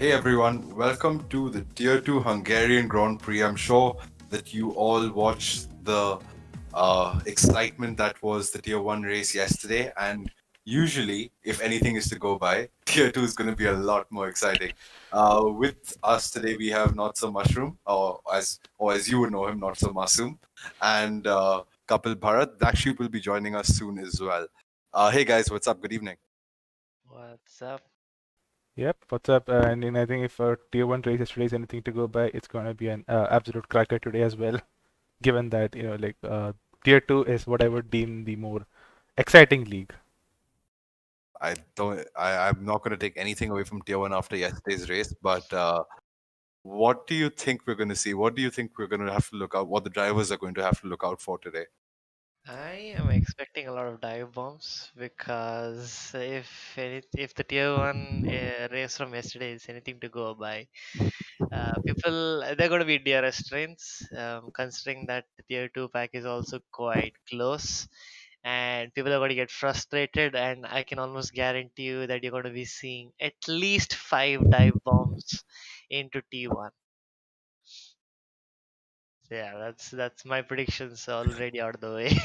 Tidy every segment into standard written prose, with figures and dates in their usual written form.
Hey everyone, welcome to the Tier 2 Hungarian Grand Prix. I'm sure that you all watched the excitement that was the Tier 1 race yesterday. And usually, if anything is to go by, Tier 2 is going to be a lot more exciting. With us today, we have Not So Mushroom, or as you would know him, Not So Masoom, and Kapil Bharat. Dakship will be joining us soon as well. Hey guys, what's up? Good evening. What's up? Yep, what's up? And I think if Tier 1 race yesterday is anything to go by, it's going to be an absolute cracker today as well. Given that, Tier 2 is what I would deem the more exciting league. I'm not going to take anything away from Tier 1 after yesterday's race, but what do you think we're going to see? What do you think we're going to have to look out? What the drivers are going to have to look out for today? I am expecting a lot of dive bombs because if the tier 1 race from yesterday is anything to go by, people they're going to be dear restraints. Considering that the tier 2 pack is also quite close, and people are going to get frustrated. And I can almost guarantee you that you're going to be seeing at least 5 dive bombs into T1. Yeah, that's my predictions already out of the way.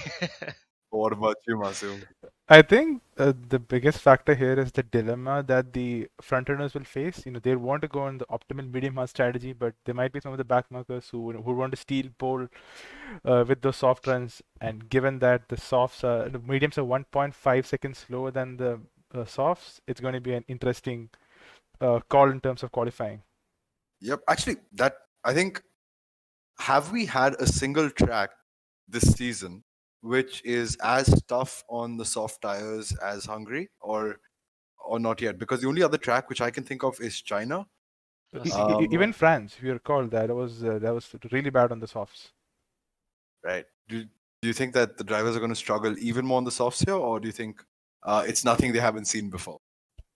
What about you, Masoom? I think the biggest factor here is the dilemma that the front runners will face. They want to go on the optimal medium hard strategy, but there might be some of the backmarkers who want to steal pole with those soft runs. And given that the mediums are 1.5 seconds slower than the softs, it's going to be an interesting call in terms of qualifying. Yep. Actually, I think, have we had a single track this season which is as tough on the soft tires as Hungary, or not yet? Because the only other track which I can think of is China. Even Australia. France, if you recall, that was really bad on the softs. Right. Do you think that the drivers are going to struggle even more on the softs here, or do you think it's nothing they haven't seen before?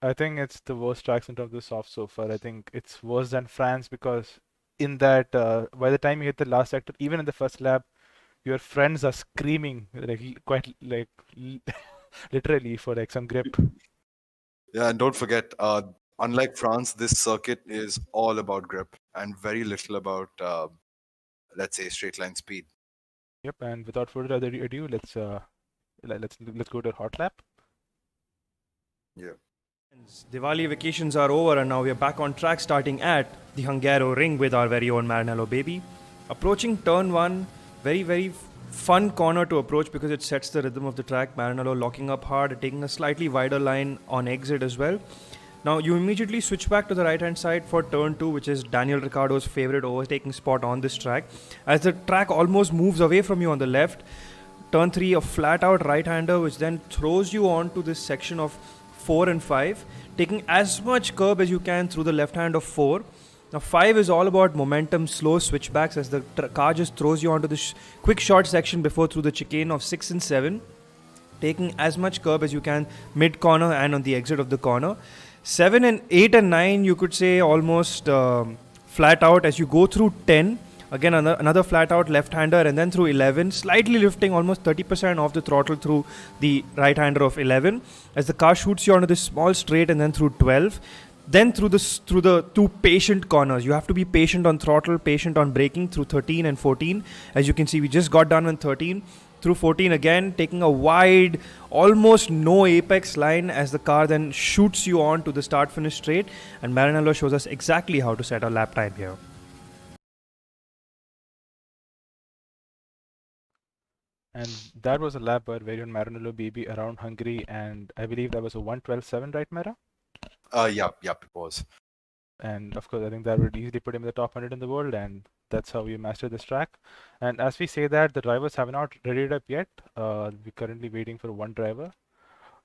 I think it's the worst tracks in terms of the soft so far. I think it's worse than France because in that by the time you hit the last sector, even in the first lap, your friends are screaming literally for like some grip. Yeah, and don't forget, unlike France, this circuit is all about grip and very little about, let's say, straight line speed. Yep, and without further ado, let's go to a hot lap. Yeah. Diwali vacations are over and now we are back on track starting at the Hungaro ring with our very own Maranello baby. Approaching turn 1, very fun corner to approach because it sets the rhythm of the track. Maranello locking up hard, taking a slightly wider line on exit as well. Now you immediately switch back to the right hand side for turn 2, which is Daniel Ricciardo's favorite overtaking spot on this track. As the track almost moves away from you on the left, turn 3 a flat out right hander which then throws you on to this section of 4 and 5, taking as much curb as you can through the left hand of 4. Now 5 is all about momentum, slow switchbacks as the car just throws you onto this quick short section before through the chicane of 6 and 7, taking as much curb as you can mid corner and on the exit of the corner. 7 and 8 and 9 you could say almost flat out as you go through 10. Again, another flat out left hander, and then through 11, slightly lifting almost 30% off the throttle through the right hander of 11, as the car shoots you onto this small straight, and then through 12. Then through the two patient corners, you have to be patient on throttle, patient on braking through 13 and 14. As you can see, we just got done with 13. Through 14 again, taking a wide, almost no apex line as the car then shoots you on to the start finish straight, and Maranello shows us exactly how to set our lap time here. And that was a lap by very own Maranello baby around Hungary, and I believe that was a 112.7, right, Mara? Yep, it was. And of course, I think that would easily put him in the top 100 in the world, and that's how we mastered this track. And as we say that, the drivers have not readied up yet. We're currently waiting for one driver.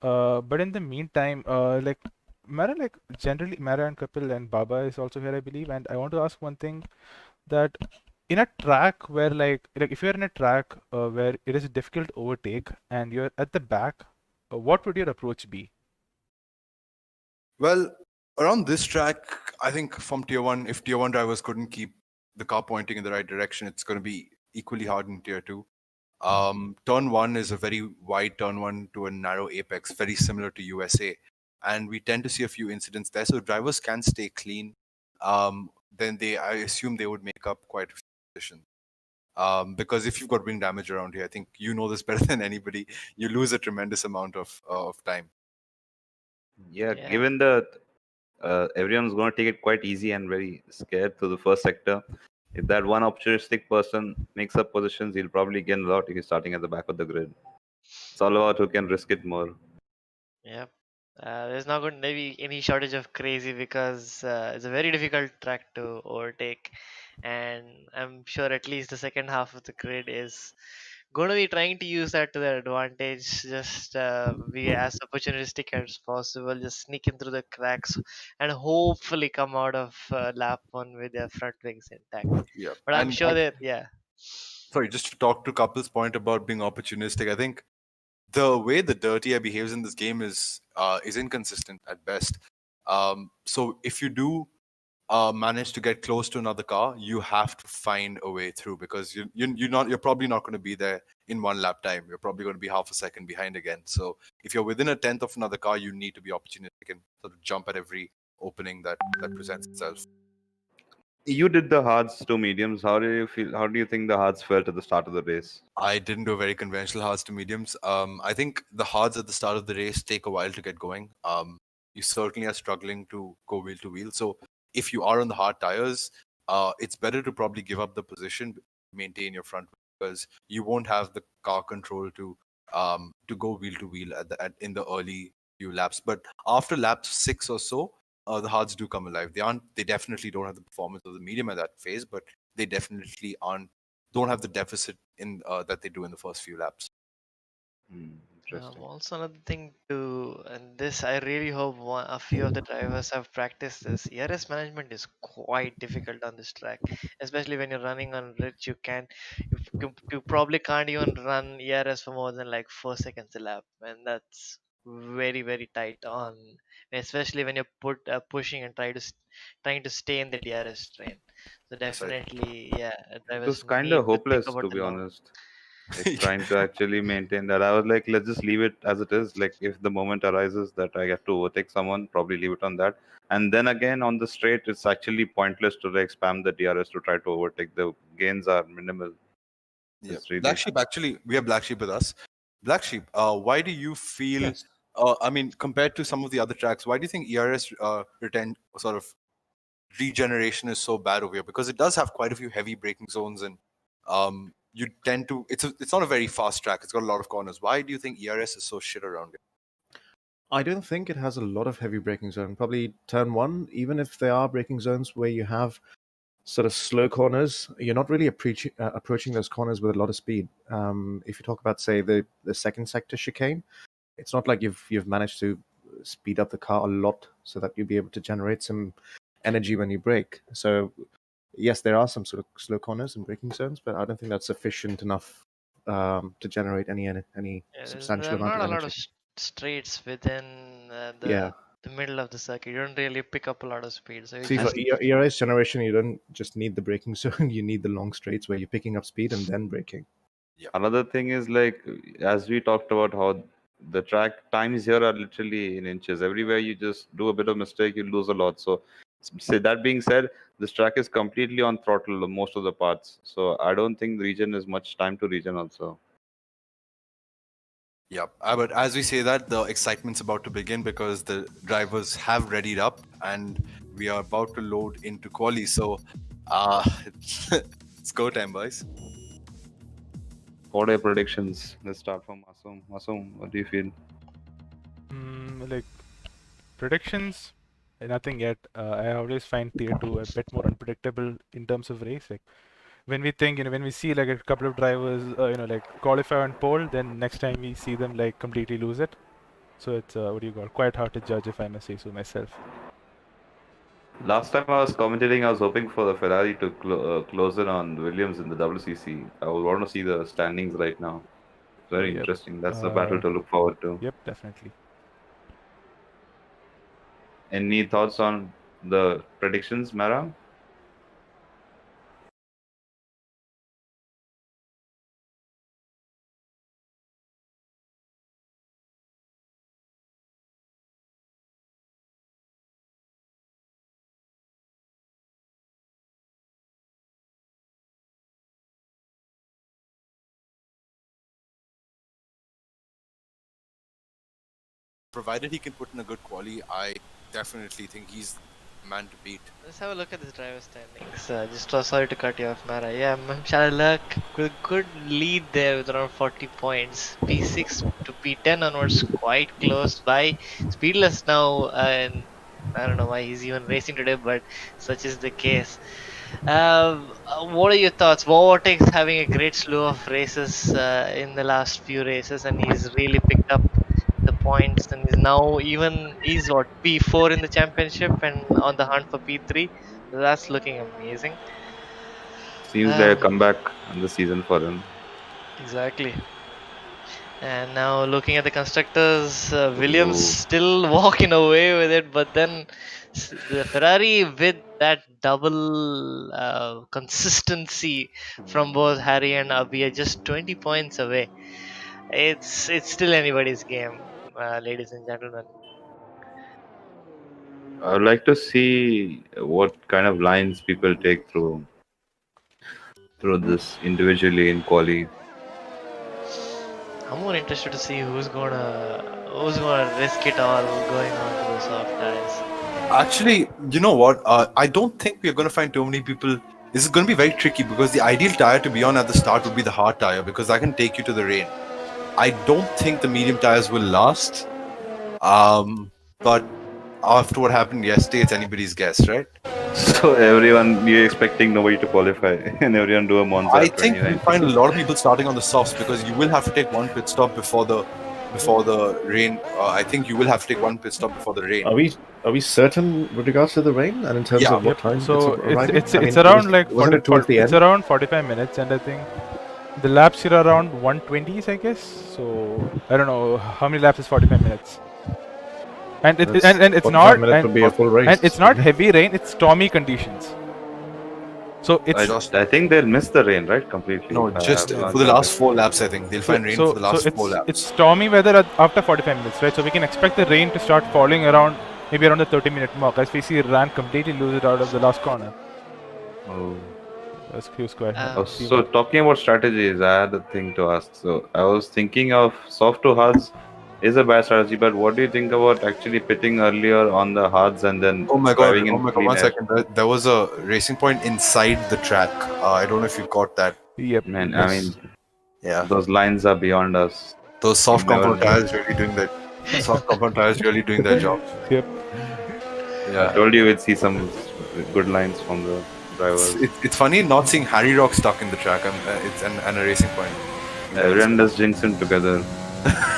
But in the meantime, Mara, generally, Mara and Kapil and Baba is also here, I believe. And I want to ask one thing, that in a track where if you're in a track where it is difficult to overtake and you're at the back, what would your approach be? Well, around this track, I think from Tier 1, if Tier 1 drivers couldn't keep the car pointing in the right direction, it's going to be equally hard in Tier 2. Turn 1 is a very wide turn 1 to a narrow apex, very similar to USA. And we tend to see a few incidents there. So drivers can stay clean then I assume they would make up quite a few positions. Because if you've got wing damage around here, I think you know this better than anybody. You lose a tremendous amount of time. Yeah, Yeah. given that everyone's going to take it quite easy and very scared to the first sector, if that one opportunistic person makes up positions, he'll probably gain a lot if he's starting at the back of the grid. It's all about who can risk it more. Yep. There's not going to be any shortage of crazy because it's a very difficult track to overtake, and I'm sure at least the second half of the grid is going to be trying to use that to their advantage. Just be as opportunistic as possible, just sneak in through the cracks, and hopefully come out of lap one with their front wings intact. Yeah, But I'm and sure that yeah. sorry, just to talk to Couple's point about being opportunistic, I think the way the Dirty Air behaves in this game is inconsistent at best. So if you do manage to get close to another car, you have to find a way through because you're probably not going to be there in one lap time. You're probably going to be half a second behind again. So if you're within a tenth of another car, you need to be opportunistic and sort of jump at every opening that presents itself. You did the hards to mediums. How do you feel? How do you think the hards felt at the start of the race? I didn't do very conventional hards to mediums. I think the hards at the start of the race take a while to get going. You certainly are struggling to go wheel to wheel. So if you are on the hard tires, it's better to probably give up the position, maintain your front because you won't have the car control to go wheel to wheel in the early few laps. But after lap 6 or so, the hards do come alive. They definitely don't have the performance of the medium at that phase, but they definitely don't have the deficit in that they do in the first few laps. Interesting. Also another thing to, and this I really hope a few of the drivers have practiced this. ERS management is quite difficult on this track, especially when you're running on rich. You probably can't even run ERS for more than like 4 seconds a lap, and that's very tight on, especially when you're pushing and trying to stay in the DRS train. So That's right. definitely, yeah, It was drivers kind need of to think hopeless, about to the be long. honest. Like trying to actually maintain that. I was like, let's just leave it as it is. Like if the moment arises that I have to overtake someone, probably leave it on that. And then again on the straight, it's actually pointless to like spam the DRS to try to overtake. The gains are minimal. Yeah, It's really Black Sheep. Actually, we have Black Sheep with us. Black Sheep, why do you feel? Yes. I mean, compared to some of the other tracks, why do you think ERS sort of regeneration is so bad over here? Because it does have quite a few heavy braking zones, and you tend to. It's not a very fast track. It's got a lot of corners. Why do you think ERS is so shit around here? I don't think it has a lot of heavy braking zone. Probably turn one, even if there are braking zones where you have sort of slow corners, you're not really approaching those corners with a lot of speed. If you talk about, say, the second sector chicane, it's not like you've managed to speed up the car a lot so that you'll be able to generate some energy when you brake. So yes, there are some sort of slow corners and braking zones, but I don't think that's sufficient enough to generate any Yeah, there substantial are amount not of a lot energy. of straights within Yeah. the middle of the circuit. You don't really pick up a lot of speed, so you See, for just ERS generation, you don't just need the braking zone, you need the long straights where you're picking up speed and then braking. Another thing is like as we talked about how the track times here are literally in inches. Everywhere you just do a bit of mistake, you lose a lot. So say that being said, this track is completely on throttle most of the parts. So I don't think the region is much time to region also. Yeah, but as we say that, the excitement's about to begin because the drivers have readied up and we are about to load into quali. So, it's go time, boys. What are your predictions? Let's start from Masum. Masum, what do you feel? Like predictions, nothing yet. I always find tier 2 a bit more unpredictable in terms of race. Like when we think, when we see like a couple of drivers, like qualify on pole, then next time we see them like completely lose it. So it's what do you call, quite hard to judge, if I must say so myself. Last time I was commentating, I was hoping for the Ferrari to close in on Williams in the WCC. I would want to see the standings right now. Very Yep. interesting. That's the battle to look forward to. Yep, definitely. Any thoughts on the predictions, Mara? provided he can put in a good quali, I definitely think he's the man to beat. Let's have a look at this driver standings. Sorry to cut you off, Mara. Yeah, Shalak, good lead there with around 40 points. P6 to P10 onwards, quite close by. Speedless now, and I don't know why he's even racing today, but such is the case. What are your thoughts? Vortex having a great slew of races in the last few races, and he's really picked up the points, and he's what, P4 in the championship and on the hunt for P3. That's looking amazing. Seems like a Um, comeback in the season for him. exactly. And now looking at the constructors, Williams Ooh. still walking away with it, but then the Ferrari with that double consistency from both Harry and Abi are just 20 points away. It's still anybody's game, ladies and gentlemen. I would like to see what kind of lines people take through this individually in quali. I'm more interested to see who's gonna risk it all going on to the soft tires. Actually, you know what? I don't think we're going to find too many people. This is going to be very tricky because the ideal tire to be on at the start would be the hard tire because that can take you to the rain. I don't think the medium tires will last. But after what happened yesterday, it's anybody's guess, right? So everyone, you're expecting nobody to qualify and everyone do a Monza I think you'll 2019. find a lot of people starting on the softs because you will have to take one pit stop before the rain. I think you will have to take one pit stop before the rain. Are we certain with regards to the rain and in terms Yeah. of what time So it's arriving? it's I mean, around like wasn't it towards the it's end? around 45 minutes, and I think the laps here are around 120s, I guess. So I don't know how many laps is 45 minutes. And That's and it's 45 not minutes would be a full race. and it's not heavy rain. It's stormy conditions. So it's I think they'll miss the rain, right? Completely. No, just for the last 4 laps, I think they'll find rain for the last 4 laps. it's stormy weather after 45 minutes, right? So we can expect the rain to start falling around maybe around the 30-minute mark as we see Ran completely lose it out of the last corner. Oh. That's Q's quite Oh, so talking about strategies, I had a thing to ask. So I was thinking of soft to hards is a bad strategy, but what do you think about actually pitting earlier on the hards and then Oh my god! driving in clean One air? second. There was a racing point inside the track. I don't know if you caught that. Yep. Man, Yes. I mean, Yeah. those lines are beyond us. Those soft Never compound knew. tires really doing that. Soft compound tires really doing their job. Yep. I Yeah. told you we'd see some good lines from the drivers. It's funny not seeing Harry Rock stuck in the track. It's and a racing point. Everyone does jinx in together.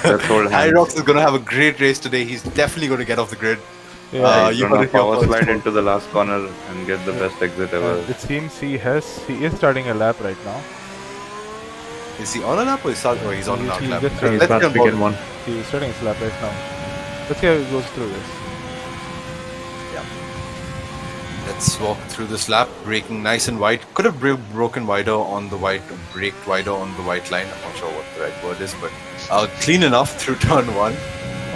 Let's hold Harry hands. Rock is gonna have a great race today. He's definitely gonna get off the grid. Yeah. He's you gonna heard it here power first, slide folks. into the last corner and get the best exit ever. It seems he is starting a lap right now. Is he on a lap or he's on an out He's lap? just He's starting, Let's about get to begin involved. one. he's starting his lap right now. Let's see how he goes through this. Let's walk through this lap, braking nice and wide. Could have broken wider on the white, braked wider on the white line. I'm not sure what the right word is, but clean enough through turn 1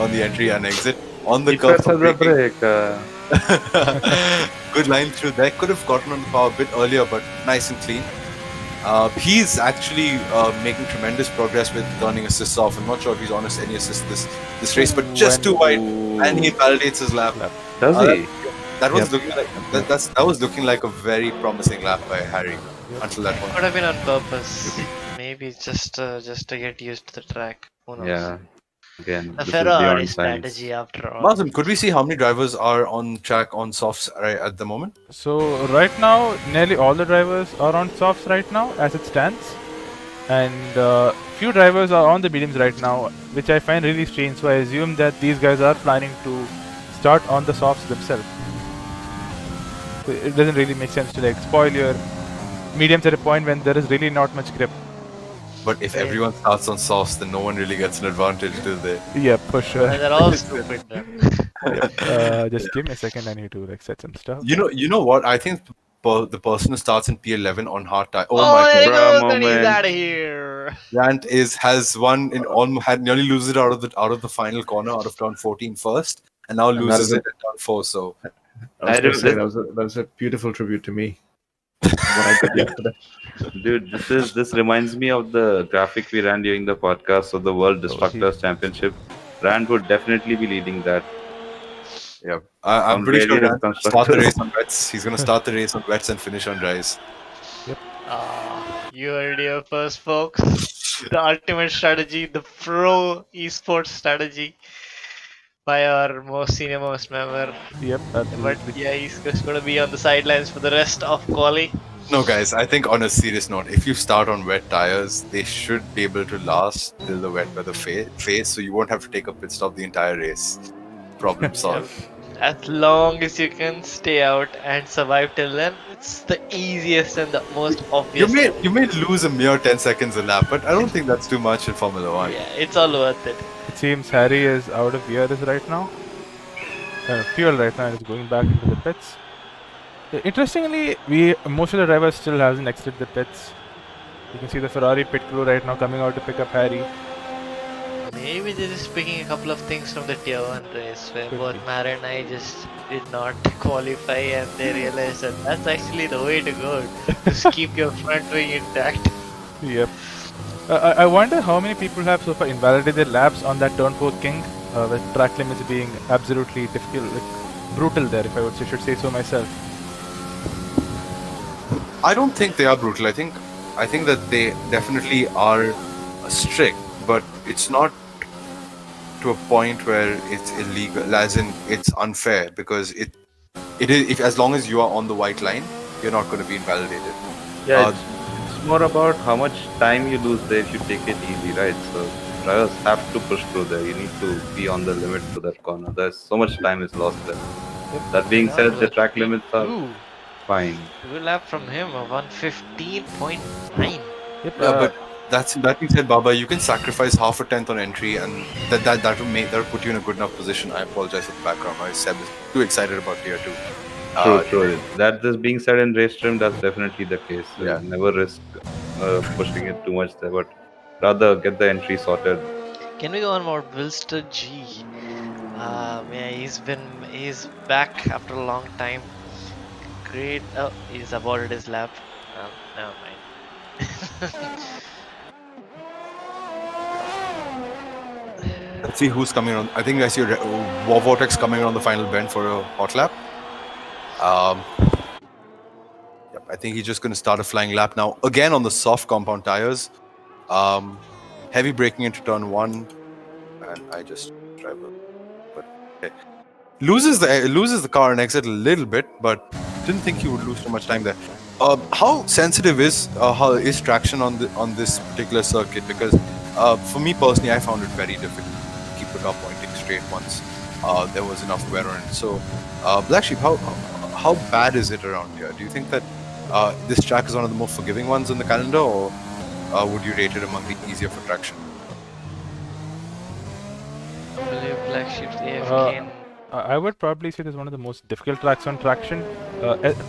on the entry and exit. On the He curve presses for the braking. brake. Good line through there. Could have gotten on the power a bit earlier, but nice and clean. He's actually making tremendous progress with turning assists off. I'm not sure if he's honest any assists this race, but just too wide, and he validates his lap. Does he? That was Yep. looking like that was looking like a very promising lap by Harry until that Could point. have been on purpose. Maybe just to get used to the track. Who knows? Yeah. Again, A this is Ferrari beyond science. strategy after all. Mazum, could we see how many drivers are on track on softs right at the moment? So right now, nearly all the drivers are on softs right now, as it stands, and few drivers are on the mediums right now, which I find really strange. So I assume that these guys are planning to start on the softs themselves. So it doesn't really make sense to like spoil your mediums at a point when there is really not much grip. But if Yeah. everyone starts on softs, then no one really gets an advantage, do they? Yeah, for sure. They're all stupid then. Just give me a second. I need to like set some stuff. You know what? I think the person who starts in P11 on hard tire. Oh, Oh, my there he god! Bruh goes, and he's moment. out of here. Grant has won in almost had nearly lose it out of the final corner out of turn 14 first, and now that loses is it at turn 4. So I was I going to don't- say that was a beautiful tribute to me. What I did yesterday. Dude, this reminds me of the graphic we ran during the podcast of the World Destructors Championship. Rand would definitely be leading that. Yeah, I'm On pretty sure various Rand's going to start the constructors. race on wets. He's going to start the race on wets and finish on dries. You heard here first, folks. The ultimate strategy, the pro esports strategy by our most senior most member. Yep, But absolutely. yeah, he's just gonna be on the sidelines for the rest of quali. No, guys, I think on a serious note, if you start on wet tires, they should be able to last till the wet weather phase, so you won't have to take a pit stop the entire race. Problem solved. As long as you can stay out and survive till then, it's the easiest and the most obvious You thing. may lose a mere 10 seconds a lap, but I don't think that's too much in Formula One. Yeah, it's all worth it. It seems Harry is out of gears right now. Fuel right now and is going back into the pits. Interestingly, most of the drivers still hasn't exited the pits. You can see the Ferrari pit crew right now coming out to pick up Harry. Maybe they're just picking a couple of things from the tier 1 race where Could both be. Mara and I just did not qualify and they realized that that's actually the way to go. Just keep your front wing intact. Yep. I wonder how many people have so far invalidated their laps on that turn 4 king, with track limits being absolutely difficult, like brutal there, if I should say so myself. I don't think they are brutal. I think that they definitely are strict, but it's not to a point where it's illegal, as in it's unfair, because it is, if as long as you are on the white line, you're not going to be invalidated. Yeah, Uh, it's more about how much time you lose there if you take it easy, right? So drivers have to push through there. You need to be on the limit to that corner. There's so much time is lost there. That being said, the track limits are fine. Good lap from him, a 115.9. Yep. but that being said, Baba, you can sacrifice half a tenth on entry, and that will put you in a good enough position. I apologize for the background noise. Seb is too excited about tier 2. True. That this being said in race trim, that's definitely the case. So Yeah. never risk pushing it too much there, but rather get the entry sorted. Can we go on about Wilster G? Yeah, he's back after a long time. Great. Oh, he's aborted his lap. Never mind. Let's see who's coming on. I think I see War Vortex coming on the final bend for a hot lap. Yep, I think he's just going to start a flying lap now. Again on the soft compound tires. Heavy braking into turn 1, and I just drive it. But okay. Loses the car and exit a little bit, but didn't think he would lose too much time there. How sensitive is traction on this particular circuit? Because for me personally, I found it very difficult to keep the car pointing straight once there was enough wear on it. So, Black Sheep, how bad is it around here? Do you think that this track is one of the more forgiving ones in the calendar, or would you rate it among the easier for traction? I believe Black Sheep's AFK. I would probably say this is one of the most difficult tracks on traction,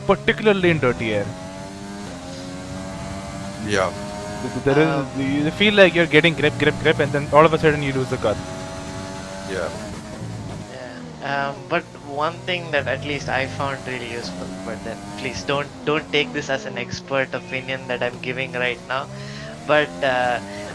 particularly in dirty air. Yeah. You feel like you're getting grip, and then all of a sudden you lose the car. Yeah. But one thing that at least I found really useful, but then please don't take this as an expert opinion that I'm giving right now. But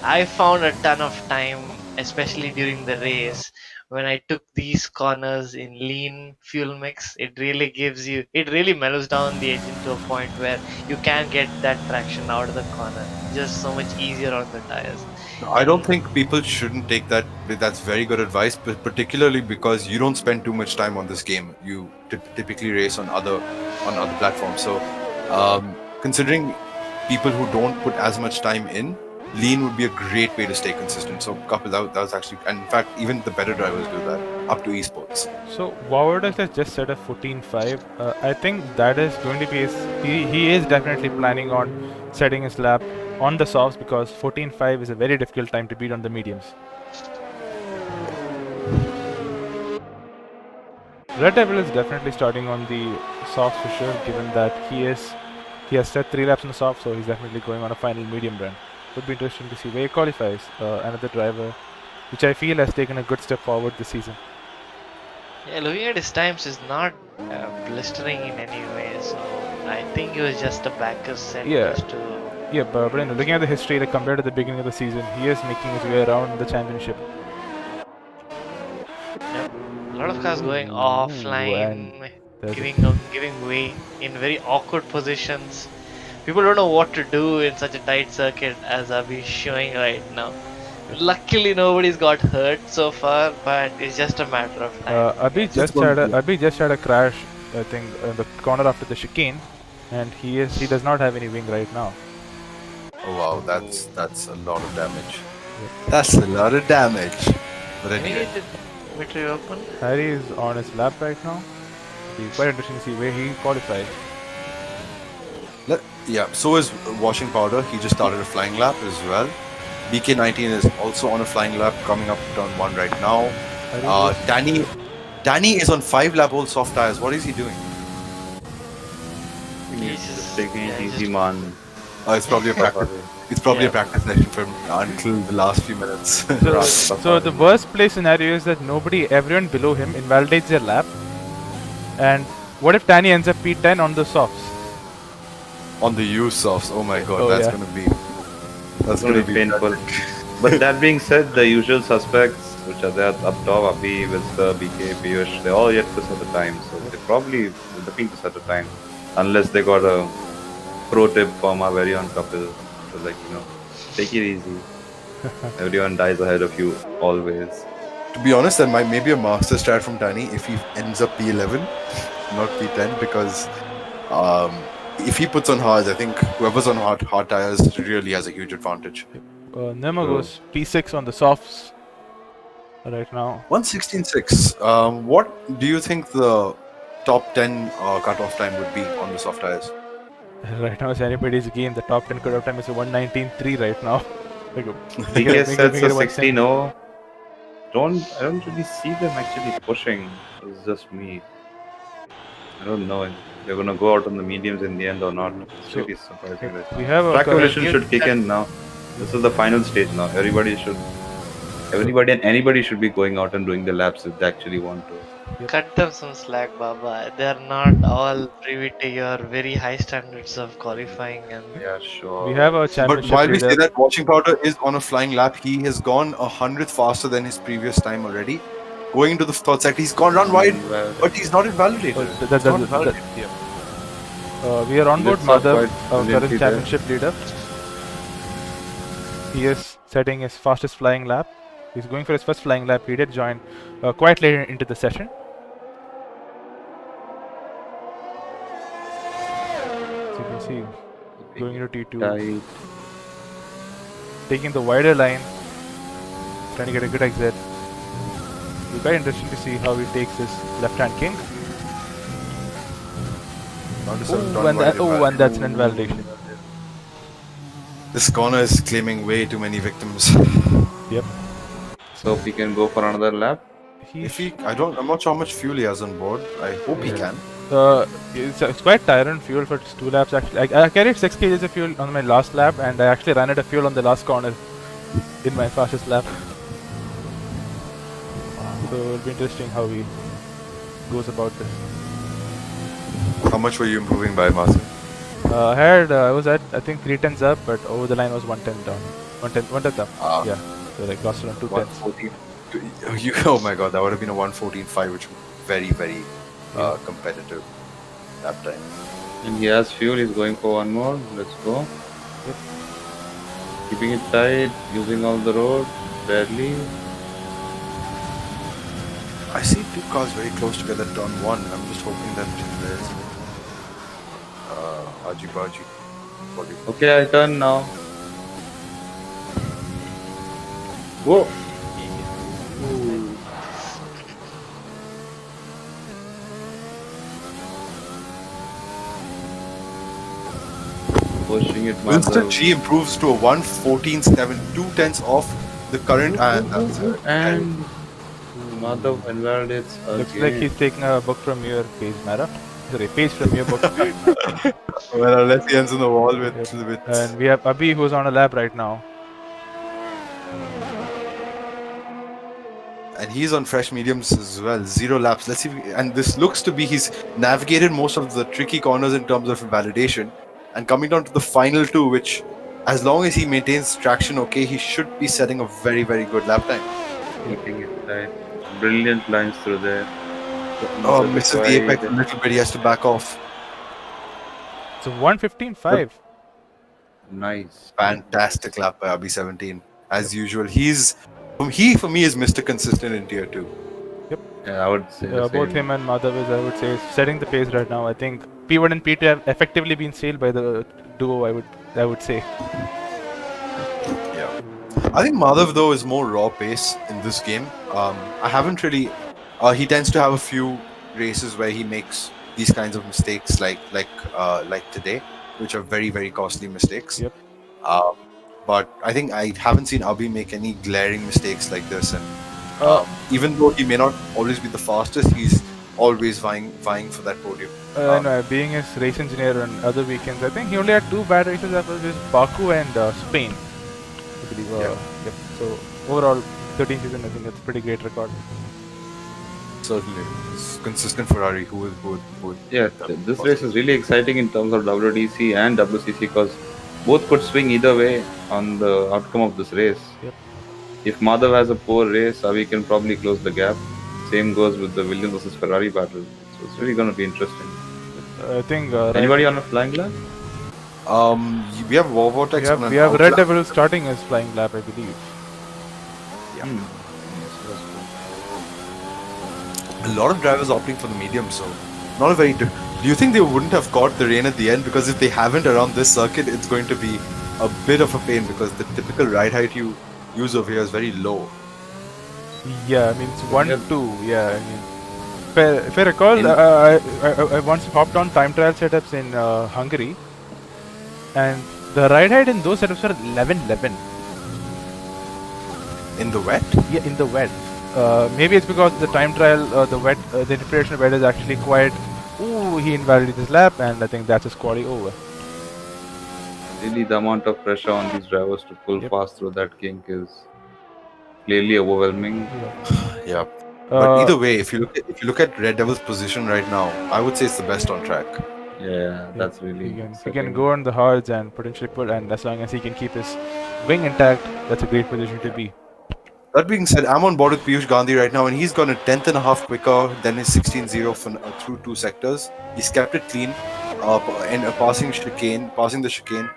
I found a ton of time, especially during the race, when I took these corners in lean fuel mix. It really mellows down the engine to a point where you can get that traction out of the corner just so much easier on the tires. I don't think people shouldn't take that. That's very good advice, but particularly because you don't spend too much time on this game. You typically race on other platforms. So, considering people who don't put as much time in, lean would be a great way to stay consistent. So, Kapil, that was actually, and in fact, even the better drivers do that up to esports. So Wawardex has just set a 14.5. I think that is going to be he is definitely planning on setting his lap on the softs, because 14.5 is a very difficult time to beat on the mediums. Red Devil is definitely starting on the softs for sure, given that he has set 3 laps on the soft, so he's definitely going on a final medium run. Would be interesting to see where he qualifies. Another driver, which I feel has taken a good step forward this season. Yeah, looking at his times is not blistering in any way, so I think it was just a backer set just to... Yeah, but looking at the history, like compared to the beginning of the season, he is making his way around the championship. Kafka's going Ooh, offline, and there's a giving way in very awkward positions. People don't know what to do in such a tight circuit as Abhi's showing right now. Luckily, nobody's got hurt so far, but it's just a matter of time, I guess. Abhi just had a crash, I think, in the corner after the chicane, and he does not have any wing right now. Oh wow, that's a lot of damage. That's a lot of damage. But Any anyway, did Dimitri open? Harry is on his lap right now. It'll be quite interesting to see where he qualifies. yeah. So is Washing Powder. He just started a flying lap as well. BK19 is also on a flying lap, coming up to turn 1 right now. Danny is on 5 lap old soft tires. What is he doing? He's just- just taking yeah, it he's easy, just- man. It's probably a practice. It's probably a practice session for him until the last few minutes. So the worst place scenario is that everyone below him invalidates their lap. And what if Danny ends up P10 on the softs? On the U softs. Oh my god, Oh, that's yeah. gonna be It's going to be painful. But that being said, the usual suspects, which are there up top, Abhi, Wilster, BK, Piyush, they're all yet to set the time. So they're probably looking to set the time. Unless they got a pro tip from our very own couple. So, like, take it easy. Everyone dies ahead of you, always. To be honest, that might maybe a master strat from Danny if he ends up P11, not P10, because if he puts on hards, I think whoever's on hard tires really has a huge advantage. Nirma goes P6 on the softs right now. 1:16.6. What do you think the top 10 cutoff time would be on the soft tires? Right now, it's anybody's game. The top 10 cutoff time is a 1:19.3 right now. BK sets a 16-0. I don't really see them actually pushing. It's just me. I don't know if they're gonna go out on the mediums in the end or not. It's really surprising. We have a Track evolution should kick in now. This is the final stage now. Everybody and anybody should be going out and doing the laps if they actually want to. Cut them some slack, Baba. They are not all privy to your very high standards of qualifying and Yeah, sure. We have a But championship while we say leader. that Washing Powder is on a flying lap, he has gone 100th faster than his previous time already. Going into the third sector, he's gone run wide, but he's not invalidated. He's not invalidated. We are on board Lifts up Madhav, quite our current brilliantly there. championship leader. He is setting his fastest flying lap. He's going for his first flying lap. He did join quite late into the session. So you can see going into T2, Tight. taking the wider line, trying to get a good exit. It'll be quite interesting to see how he takes his left-hand king. And that's an invalidation. This corner is claiming way too many victims. Yep. So if we can go for another lap. I'm not sure how much fuel he has on board. I hope he can. It's quite tyrant fuel for 2 laps actually. I carried 6 kgs of fuel on my last lap, and I actually ran out of fuel on the last corner in my fastest lap. So it'll be interesting how he goes about this. How much were you improving by, Martin? I was at I think 3 tenths up, but over the line was 110 down. 110 up. Ah. Yeah. So like lost around 2 tenths. 114. Oh my god, that would have been a 1:14.5, which was very, very competitive that time. And he has fuel, he's going for one more. Let's go. Keeping it tight, using all the road, barely. I see 2 cars very close together at turn 1. I'm just hoping that there's Haji Baji. Okay, I turn now. Whoa! Pushing it, Winston Madhav. G improves to a 1:14.7, 2 tenths off the current, and that's it. And Madhav invalidates Looks like he's taking a book from your page, Mara. Sorry, page from your book. Well, unless he ends on the wall with And we have Abhi who's on a lap right now. and he's on fresh mediums as well. 0 laps. Let's see. And this looks to be he's navigated most of the tricky corners in terms of validation, and coming down to the final 2, which, as long as he maintains traction, okay, he should be setting a very, very good lap time. Keeping it tight. Brilliant lines through there. Oh, misses the apex a Certified. little bit. He has to back off. So 115.5. Nice. Fantastic lap by RB17. As usual, he for me is Mr. Consistent in tier 2. Yeah, I would say the Both same. him and Madhav is, I would say, setting the pace right now. I think P1 and P2 have effectively been sealed by the duo. I would say. Yeah. I think Madhav though is more raw pace in this game. I haven't really. He tends to have a few races where he makes these kinds of mistakes, like today, which are very costly mistakes. Yep. Um, but I think I haven't seen Abhi make any glaring mistakes like this, and even though he may not always be the fastest, he's always vying for that podium. Being his race engineer on other weekends, I think he only had 2 bad races. That was just Baku and Spain, I believe. Yeah. Yep. So overall, 13 season, I think that's a pretty great record. Certainly, it's consistent Ferrari. Who would Yeah, this race is really exciting in terms of WDC and WCC because both could swing either way on the outcome of this race. Yep. If Madhav has a poor race, we can probably close the gap. Same goes with the Williams versus Ferrari battle. So it's really going to be interesting. I think. Anybody on a flying lap? We have War Vortex. on an We have out Red lap. Devil starting as flying lap, I believe. Yeah. Hmm. A lot of drivers opting for the medium, so not a very. Do you think they wouldn't have caught the rain at the end? Because if they haven't around this circuit, it's going to be a bit of a pain because the typical ride height you use over here is very low. Yeah, I mean it's 1-2. Yeah, I mean, if I recall, In- I once hopped on time trial setups in Hungary, and the ride height in those setups were 11-11. In the wet? Yeah, in the wet. Maybe it's because the time trial, the interpretation of wet is actually quite. Ooh, he invalidated his lap, and I think that's his quali over. Really, the amount of pressure on these drivers to pull Yep. fast through that kink is clearly overwhelming. Yeah. But either way, if you look at Red Devil's position right now, I would say it's the best on track. Yeah, that's really. He can setting. go on the hards and potentially pull, and as long as he can keep his wing intact, that's a great position to be. That being said, I'm on board with Piyush Gandhi right now, and he's gone a tenth and a half quicker than his 16.0 through 2 sectors. He's kept it clean, and passing the chicane.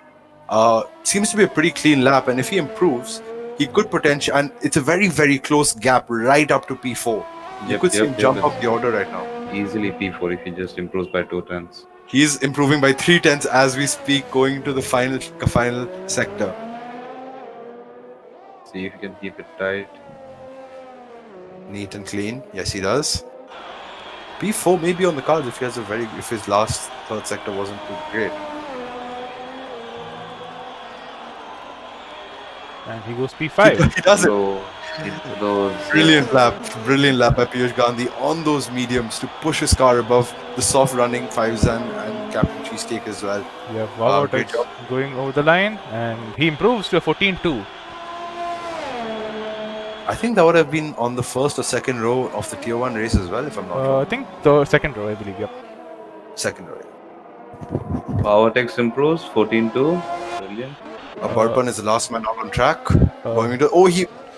Seems to be a pretty clean lap, and if he improves, he could potentially. And it's a very close gap right up to P4. You could see him jump up the order right now. Easily P4 if he just improves by 2 tenths. He's improving by 3 tenths as we speak, going into the final sector. See if you can keep it tight. Neat and clean. Yes, he does. P4 may be on the cards if his last third sector wasn't too great. And he goes P5. He does it. So, those Brilliant lap by Piyush Gandhi on those mediums to push his car above the soft running fives and Captain Cheesecake as well. Yeah, wow, Great job. going over the line, and he improves to a 14-2. I think that would have been on the first or second row of the Tier 1 race as well, if I'm not wrong. I think the second row, I believe. Yep. Second row. Powertex improves 14-2. Brilliant. Burpan is the last man out on track. Going into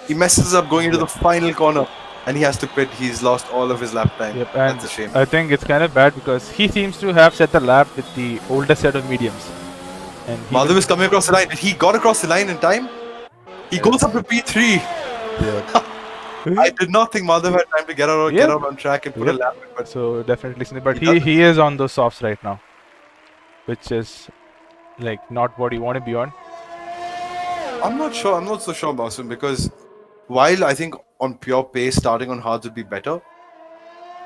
he messes up going into the final corner, and he has to pit. He's lost all of his lap time. Yep, and That's a shame. I think it's kind of bad because he seems to have set the lap with the older set of mediums. And Madhav is coming across the line. He got across the line in time. He goes up to P3. Yeah. I did not think Madhav had time to get out on track and put a lap in, but So definitely, but He he is on those softs right now, which is like not what you want to be on. I'm not so sure about him because while I think on pure pace starting on hards would be better,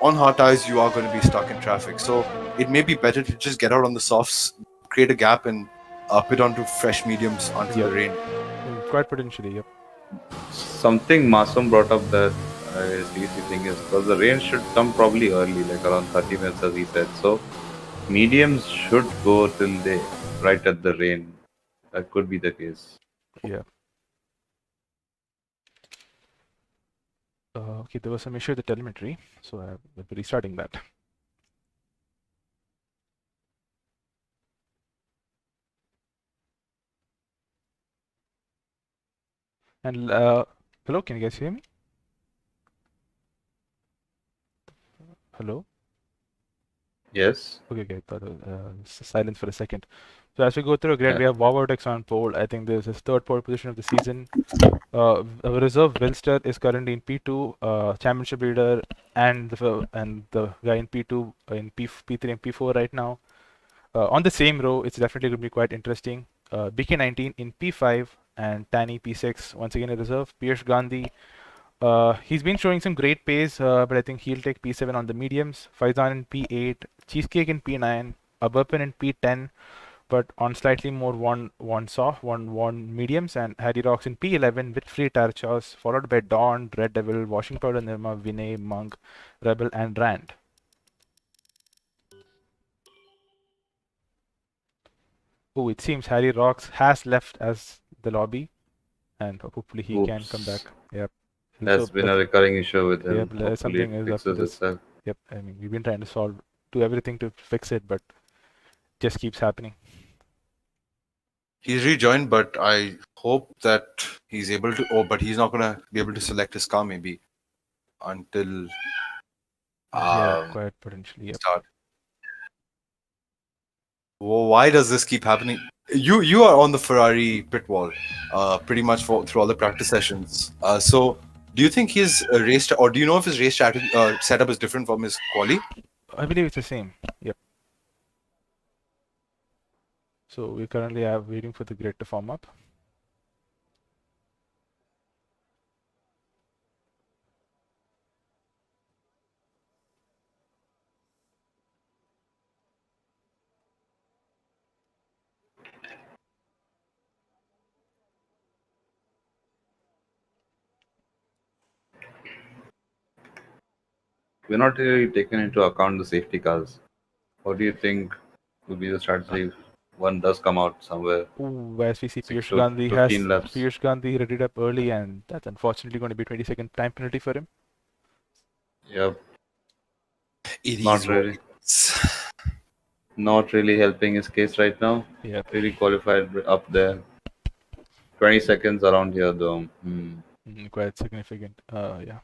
on hard tires you are going to be stuck in traffic. So it may be better to just get out on the softs, create a gap, and pit onto fresh mediums until the rain. Quite potentially, yep. Something Masum brought up that I seriously think is because the rain should come probably early, like around 30 minutes as he said. So mediums should go till they right at the rain. That could be the case. Yeah. Okay, there was some issue with the telemetry, so I'll be restarting that. And hello, can you guys hear me? Hello? Yes. Okay, okay. Thought silence for a second. So as we go through a grid, we have Vortex on pole. I think this is his third pole position of the season. Our reserve Wilster is currently in P2, championship leader, and the guy in P2 in P3 and P4 right now. On the same row, it's definitely going to be quite interesting. BK19 in P5 and Tani P6 once again in reserve. Piyush Gandhi. He's been showing some great pace, but I think he'll take P7 on the mediums. Faizan in P8, Cheesecake in P9, Aburpin in P10, but on slightly more one soft, one mediums, and Harry Rocks in P11 with free tire choice, followed by Dawn, Red Devil, Washing Powder, Nirma, Vinay, Monk, Rebel, and Rand. Oh, it seems Harry Rocks has left as the lobby, and hopefully he can come back. Yep. That's been a recurring issue with him. Yep, Hopefully something it is up with fixes this. itself. Yep, I mean, we've been trying to do everything to fix it, but just keeps happening. He's rejoined, but I hope that he's able to. Oh, but he's not gonna be able to select his car maybe until Yeah, quite potentially. Yep. start. Well, why does this keep happening? You are on the Ferrari pit wall, pretty much through all the practice sessions. So do you think his race, or do you know if his race strategy setup is different from his quali? I believe it's the same. Yep. So we currently are waiting for the grid to form up. We're not really taking into account the safety cars. What do you think would be the strategy if one does come out somewhere? Ooh, as we see, 6 Piyush to Gandhi 15 laps. Piyush Gandhi readied up early, and that's unfortunately going to be 20-second time penalty for him. Yep. It Not is really. Not really helping his case right now. Yep. Really qualified up there. 20 seconds around here though. Quite significant. Yeah.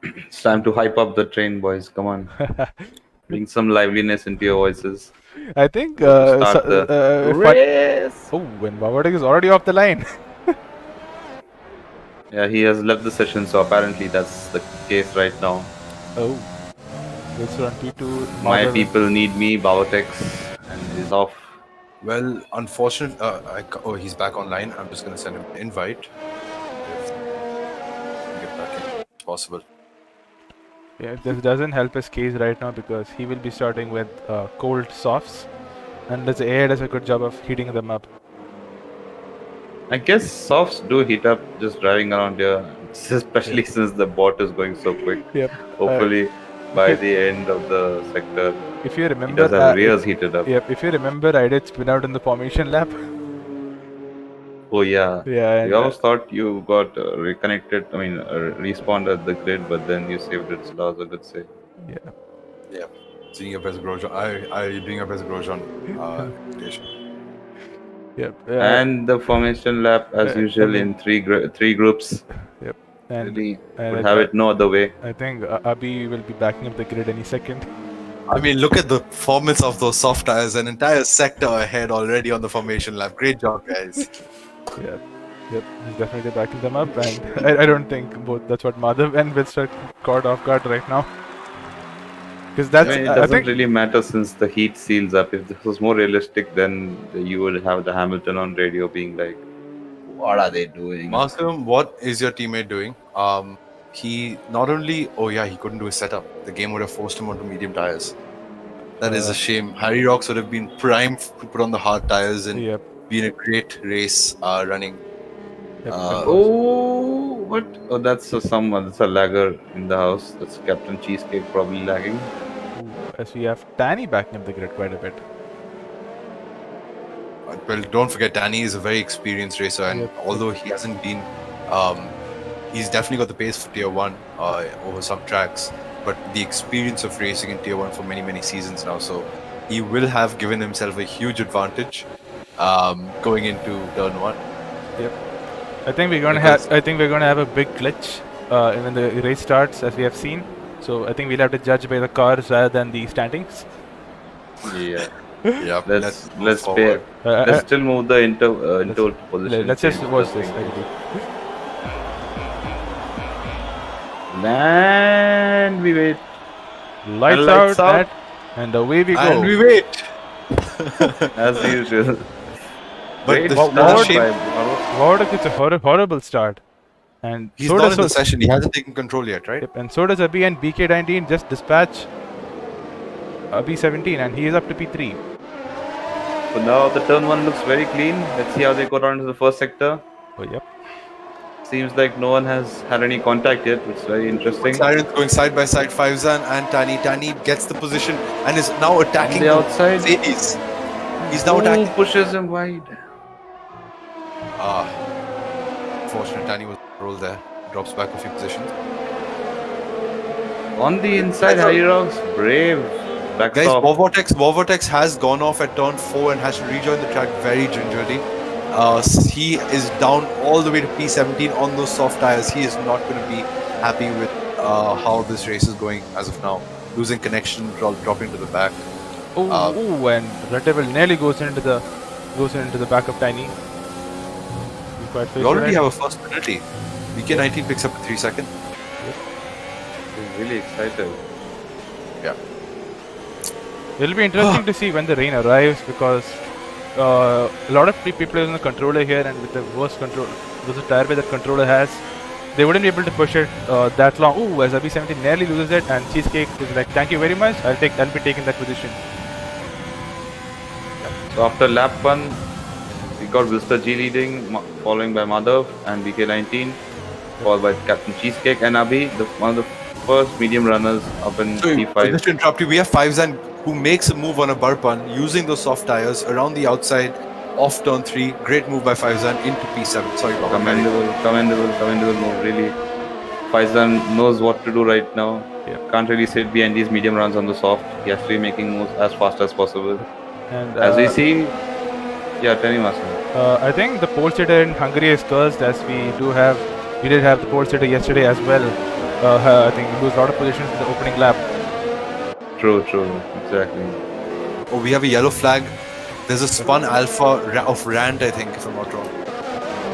It's time to hype up the train, boys. Come on. Bring some liveliness into your voices. I think Start the race. when Vortex is already off the line. Yeah, he has left the session, so apparently that's the case right now. Oh. This run P2. My people need me, Baotex, and he's off. Well, unfortunately, he's back online. I'm just going to send him an invite. If get back in as possible. Yeah, this doesn't help his case right now because he will be starting with cold softs, and the AI does a good job of heating them up. I guess softs do heat up just driving around here, especially since the bot is going so quick. Yep. Hopefully, by the end of the sector, if you remember, he does have rears heated up. Yep. If you remember, I did spin out in the formation lap. Oh yeah. Yeah. You almost thought you got reconnected. I mean, respawned at the grid, but then you saved it. So that was a good save. Yeah. Yeah. Doing your best, Grosjean. I doing your best, Grosjean. Yep. And the formation lap, as usual, in three groups. Yep. And really would have it no other way. I think Abhi will be backing up the grid any second. I mean, look at the performance of those soft tires. An entire sector ahead already on the formation lap. Great job, guys. Yeah. Yep. He's definitely backing them up, and I don't think that's what Madhav and Wilster caught off guard right now. Because that's it doesn't really matter since the heat seals up. If this was more realistic, then you would have the Hamilton on radio being like, "What are they doing?" Masim, what is your teammate doing? He not only he couldn't do his setup. The game would have forced him onto medium tires. That is a shame. Harry Rocks would have been primed to put on the hard tires and been a great race running. Yep. What? Oh, that's a lagger in the house. That's Captain Cheesecake probably lagging. As we have Danny backing up the grid quite a bit. Well, don't forget, Danny is a very experienced racer, and although he hasn't been, he's definitely got the pace for Tier 1 over some tracks, but the experience of racing in Tier 1 for many, many seasons now, so he will have given himself a huge advantage going into Turn 1. Yep. I think we're gonna have a big glitch when the race starts, as we have seen. So I think we'll have to judge by the cars rather than the standings. Yeah. Yeah, Let's move let's forward. pay. Let's still move the into position. Let's just change watch the this. thing. Actually. And we wait. Lights, lights out. and away we go. And we wait. As usual. But Great the start shame, by Baro. Warwick, it's a horrible start. And he's so not does in the session. He hasn't taken control yet, right? Yep, and so does Abhi, and BK19 just dispatch Abhi 17, and he is up to P3. So now the turn 1 looks very clean. Let's see how they go down to the first sector. Oh, yep. Seems like no one has had any contact yet, which is very interesting. McLaren's going side by side, Faizan and Tani. Tani gets the position and is now attacking On the outside. Mercedes. He's now Ooh, attacking. pushes him wide. Fortunate Tani was rolled there. Drops back a few positions. On the inside, Hyrox, brave. Backs Guys, off. Vortex has gone off at turn 4 and has to rejoin the track very gingerly. He is down all the way to P17 on those soft tires. He is not going to be happy with how this race is going as of now. Losing connection, dropping to the back. And Red Devil nearly goes into the back of Tiny. We already have a first penalty. BK19 picks up a 3 second. He's really excited. Yeah. It'll be interesting to see when the rain arrives, because a lot of people are on the controller here, and with the worst control, with the tire that controller has, they wouldn't be able to push it that long. Ooh, as AB17 nearly loses it, and Cheesecake is like, "Thank you very much. I'll be taking that position." So after lap 1, we got Mr. G leading, following by Madhav and BK19, followed by Captain Cheesecake and Abhi, one of the first medium runners up in P5. Just to interrupt you, we have Faizan who makes a move on a Barpan using those soft tires around the outside off turn 3. Great move by Faizan into P7. Sorry, Baba. Commendable move, really. Faizan knows what to do right now. Yeah. Can't really sit behind these medium runs on the soft. He has to be making moves as fast as possible. And As we see, tell me, Master. I think the pole sitter in Hungary is cursed, as we did have the pole sitter yesterday as well. I think we lose a lot of positions in the opening lap. True, exactly. Oh, we have a yellow flag. There's a spun alpha of Rand, I think, if I'm not wrong.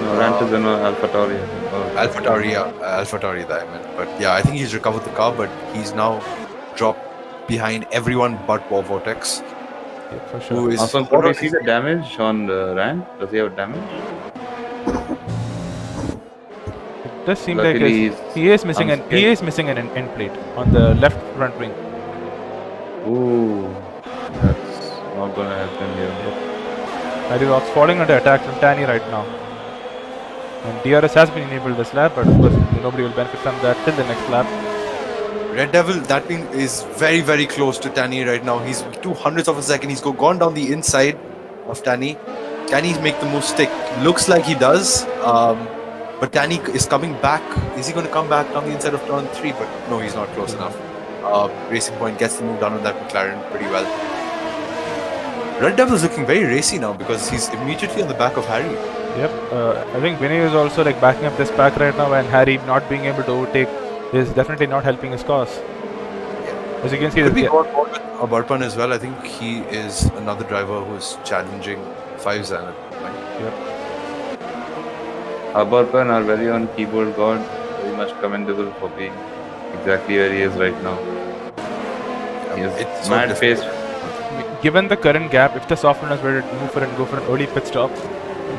No, Rant is in AlphaTauri. AlphaTauri that I meant. But yeah, I think he's recovered the car, but he's now dropped behind everyone but Vortex. Yeah, for sure. Who is Also, could we see the damage on Rand? Does he have damage? It does seem Luckily, like he is missing an end plate on the left front wing. Ooh, that's not gonna happen here. Hyrox falling under attack from Tani right now. And DRS has been enabled this lap, but of course nobody will benefit from that till the next lap. Red Devil, that being is very, very close to Tani right now. He's 200ths of a second. He's gone down the inside of Tani. Can he make the move stick? Looks like he does. But Tani is coming back. Is he going to come back down the inside of turn 3? But no, he's not close enough. Racing Point gets the move done on that McLaren pretty well. Red Devil's looking very racy now because he's immediately on the back of Harry. Yep. I think Vinny is also like backing up this pack right now, and Harry not being able to overtake is definitely not helping his cause. Yeah. As you can see, Could be a Barpan as well. I think he is another driver who's challenging Faizan at the point. Yep. Abarpan, our very own keyboard god, very much commendable for being exactly where he is right now. He is It's mad so pace. Given the current gap, if the soft runners were to move for and go for an early pit stop,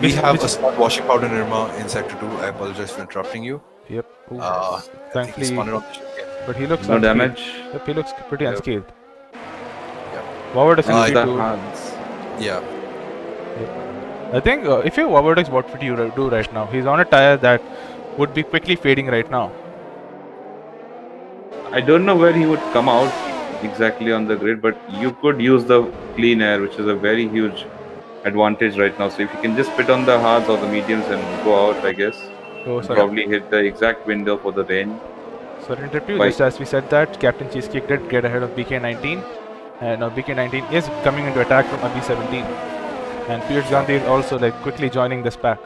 We have a small washing powder Nirma in Sector 2. I apologize for interrupting you. Yep. Ooh, I think he thankfully, spun it on the ship again. but he looks No unscathed. damage. Yep, he looks pretty Yep. unscathed. Yep. Forward is It's the 62. hands. Yeah. I think if you're Wawardex, what would you do right now? He's on a tire that would be quickly fading right now. I don't know where he would come out exactly on the grid, but you could use the clean air, which is a very huge advantage right now. So if you can just pit on the hards or the mediums and go out, I guess, So sorry. probably hit the exact window for the rain. Sorry to interrupt you. Why? Just as we said that, Captain Cheesecake did get ahead of BK19, and now BK19 is coming into attack from AB17, and Piyush Gandhi is also like quickly joining this pack.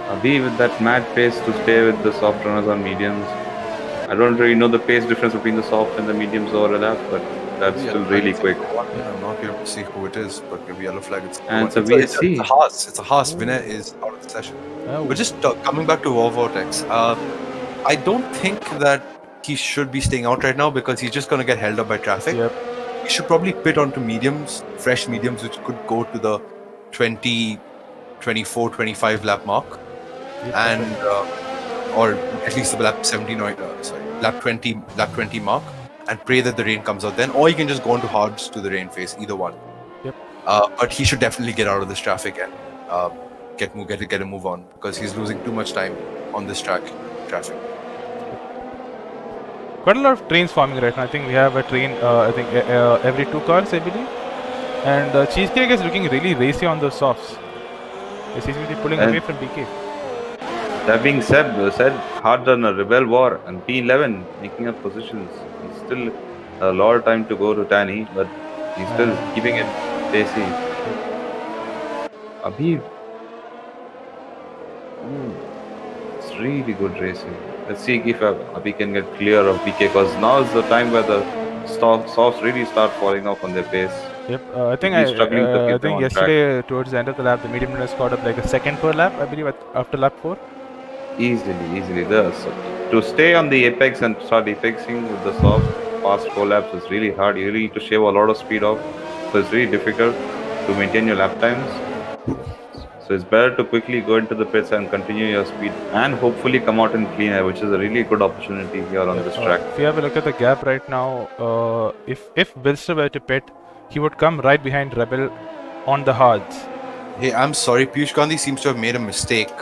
Abhi with that mad pace to stay with the soft runners on mediums. I don't really know the pace difference between the soft and the mediums over a lap, but that's Yellow still flag, really it's quick. yellow one. I'm not able to see who it is, but maybe yellow flag. It's yellow And one. it's a It's a VSC. Haas. It's a Haas. Vinay is out of the session. Oh. But just coming back to War Vortex, I don't think that he should be staying out right now because he's just going to get held up by traffic. Yep. He should probably pit onto mediums, fresh mediums, which could go to the 20, 24, 25 lap mark, Yep, and or at least the lap 17 or lap 20 mark, and pray that the rain comes out then, or you can just go into hards to the rain phase, either one. Yep. But he should definitely get out of this traffic and get a move on because he's losing too much time on this traffic. Quite a lot of trains forming right now. I think we have a train, I think every 2 cars, I believe. And Cheesecake is looking really racy on those softs. He seems to be pulling And- away from BK. That being said, hard runner, Rebel War, and P11 making up positions. He's still a lot of time to go to Tanny, but he's still keeping it pacey. Abhi. Ooh, it's really good racing. Let's see if Abhi can get clear of BK, because now is the time where the softs really start falling off on their pace. Yep, I think He's struggling to I keep them think on yesterday towards the end of the lap, the medium runners caught up like a second per lap, I believe, after lap 4. Easily. So to stay on the apex and start apexing with the soft past 4 laps is really hard. You really need to shave a lot of speed off, so it's really difficult to maintain your lap times. So it's better to quickly go into the pits and continue your speed and hopefully come out in clean air, which is a really good opportunity here on this track. If you have a look at the gap right now, if Wilster were to pit, he would come right behind Rebel on the hards. Hey, I'm sorry, Piyush Gandhi seems to have made a mistake.